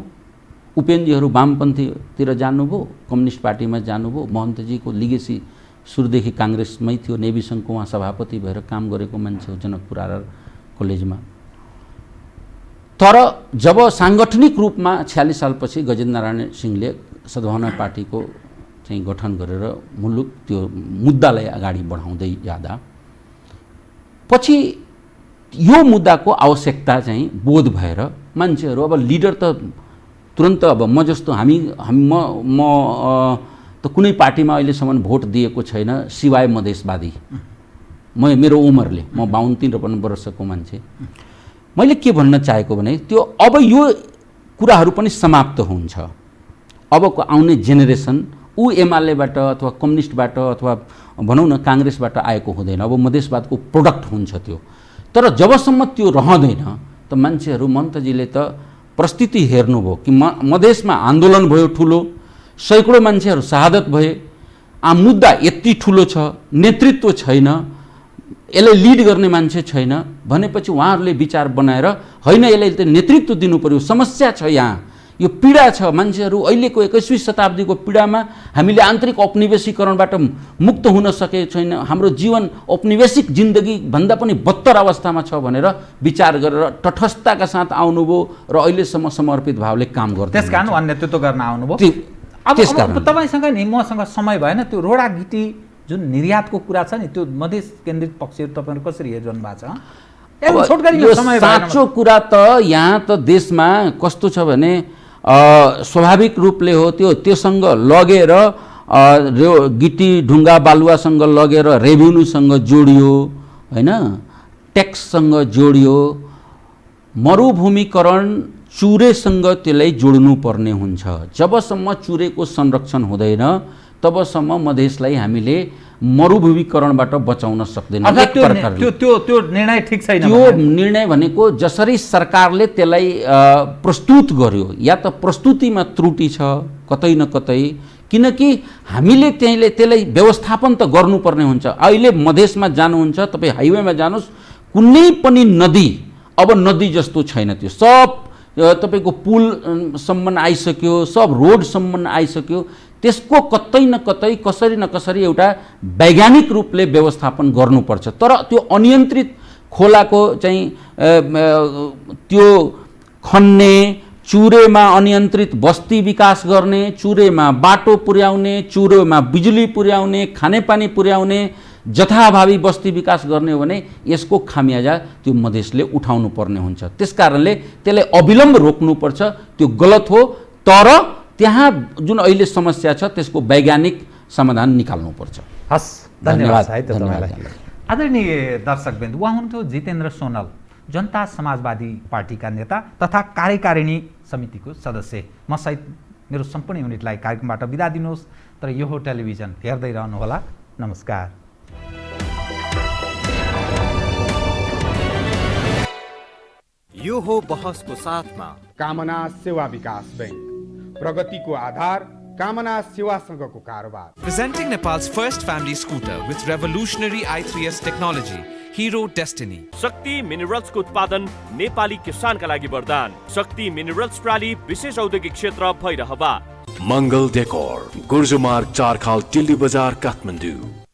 S7: उपेनजीहरू वामपन्थीतिर जानुभयो, कम्युनिस्ट पार्टीमा जानुभयो। महन्तजीको लिगेसी सुरुदेखि काङ्ग्रेसमै थियो, नेभी सङ्घको उहाँ सभापति भएर काम गरेको मान्छे हो जनकपुर आरआर कलेजमा। तर जब साङ्गठनिक रूपमा 46 सालपछि गजेन्द्र नारायण सिंहले सद्भावना पार्टीको चाहिँ गठन गरेर मुलुक त्यो मुद्दालाई अगाडि बढाउँदै जाँदा पछि यो मुद्दाको आवश्यकता चाहिँ बोध भएर मान्छेहरू अब लिडर त तुरन्त अब म जस्तो म त कुनै पार्टीमा अहिलेसम्म भोट दिएको छैन सिवाय मधेसवादी। मेरो उमेरले म 52-53 वर्षको मान्छे। मैले के भन्न चाहेको भने त्यो अब यो कुराहरू पनि समाप्त हुन्छ। अबको आउने जेनेरेसन ऊ एमालेबाट अथवा कम्युनिस्टबाट अथवा भनौँ न काङ्ग्रेसबाट आएको हुँदैन, अब मधेसवादको प्रोडक्ट हुन्छ त्यो। तर जबसम्म त्यो रहँदैन त मान्छेहरू, महन्तजीले त परिस्थिति हेर्नुभयो कि मधेसमा आन्दोलन भयो ठुलो, सैकडौँ मान्छेहरू शहादत भए, मुद्दा यति ठुलो छ, नेतृत्व छैन, यसलाई लिड गर्ने मान्छे छैन भनेपछि उहाँहरूले विचार बनाएर होइन यसलाई त नेतृत्व दिनु पर्यो, समस्या छ यहाँ, यो पीडा छ मान्छेहरू अहिलेको 21वीं शताब्दीको पीडामा हामीले आन्तरिक औपनिवेशीकरणबाट मुक्त हुन सकेको छैन, हाम्रो जीवन औपनिवेशिक जिन्दगी भन्दा पनि बदतर अवस्थामा छ भनेर विचार गरेर तटस्थताका साथ आउनुभयो र अहिलेसम्म समर्पित भावले काम गर्दै
S6: त्यसकारण अन्य नेतृत्व गर्न आउनुभयो। अब तपाईँसँग नि मसँग समय भएन, त्यो रोडा गिटी जुन निर्यातको कुरा छ नि त्यो मधेस केन्द्रित पक्षहरू तपाईँहरू कसरी हेर्नु भएको छ?
S7: साँचो कुरा त यहाँ त देशमा कस्तो छ भने स्वाभाविक रूपले हो त्योसँग लगेर गिटी ढुङ्गा बालुवासँग लगेर रेभिन्यूसँग जोडियो होइन, ट्याक्ससँग जोडियो, मरुभूमिकरण चुरेसँग त्यसलाई जोड्नु पर्ने हुन्छ। जबसम्म चुरेको संरक्षण हुँदैन तबसम्म मधेसलाई हामीले मरुभूमिकरणबाट बचाउन सक्दैनौँ।
S6: त्यो निर्णय ठिक छैन।
S7: त्यो निर्णय भनेको जसरी सरकारले त्यसलाई प्रस्तुत गर्यो या त प्रस्तुतिमा त्रुटि छ कतै न कतै, किनकि हामीले त्यसलाई व्यवस्थापन त गर्नुपर्ने हुन्छ। अहिले मधेसमा जानुहुन्छ तपाईँ हाइवेमा जानुहोस्, कुनै पनि नदी अब नदी जस्तो छैन, त्यो सब तपाईँको पुलसम्म आइसक्यो, सब रोडसम्म आइसक्यो। त्यसको कतै न कतै कसरी न कसरी एउटा वैज्ञानिक रूपले व्यवस्थापन गर्नुपर्छ। तर त्यो अनियन्त्रित खोलाको चाहिँ त्यो खन्ने, चुरेमा अनियन्त्रित बस्ती विकास गर्ने, चुरेमा बाटो पुर्याउने, चुरेमा बिजुली पुर्याउने, खानेपानी पुर्याउने, जथाभावी बस्ती विकास गर्ने हो भने यसको खामियाजा त्यो मधेसले उठाउनु पर्ने हुन्छ। त्यसकारणले त्यसलाई अविलम्ब रोक्नुपर्छ, त्यो गलत हो। तर त्यहाँ जुन अहिले समस्या छ त्यसको वैज्ञानिक समाधान निकाल्नुपर्छ।
S6: हस्, धन्यवाद तपाईँलाई। आदरणीय दर्शकवृन्द, उहाँ हुनुहुन्थ्यो जितेन्द्र सोनल, जनता समाजवादी पार्टीका नेता तथा कार्यकारिणी समितिको सदस्य। म सहित मेरो सम्पूर्ण युनिटलाई कार्यक्रमबाट बिदा दिनुहोस्, तर यो हो टेलिभिजन हेर्दै रहनुहोला। नमस्कार।
S1: यो हो बहसको साथमा
S2: कामना सेवा विकास बैंक, प्रगतिको आधार कामना सेवासँगको कारोबार।
S3: Presenting Nepal's first family scooter with revolutionary i3S technology, Hero Destiny.
S4: शक्ति मिनरल्सको उत्पादन नेपाली किसानका लागि वरदान। शक्ति मिनरल्स प्राली विशेष औद्योगिक क्षेत्र भैरहवा।
S5: मङ्गल डेकोर, गुर्जुमार्ग 4 खाल टिल्ली बजार काठमाडौँ।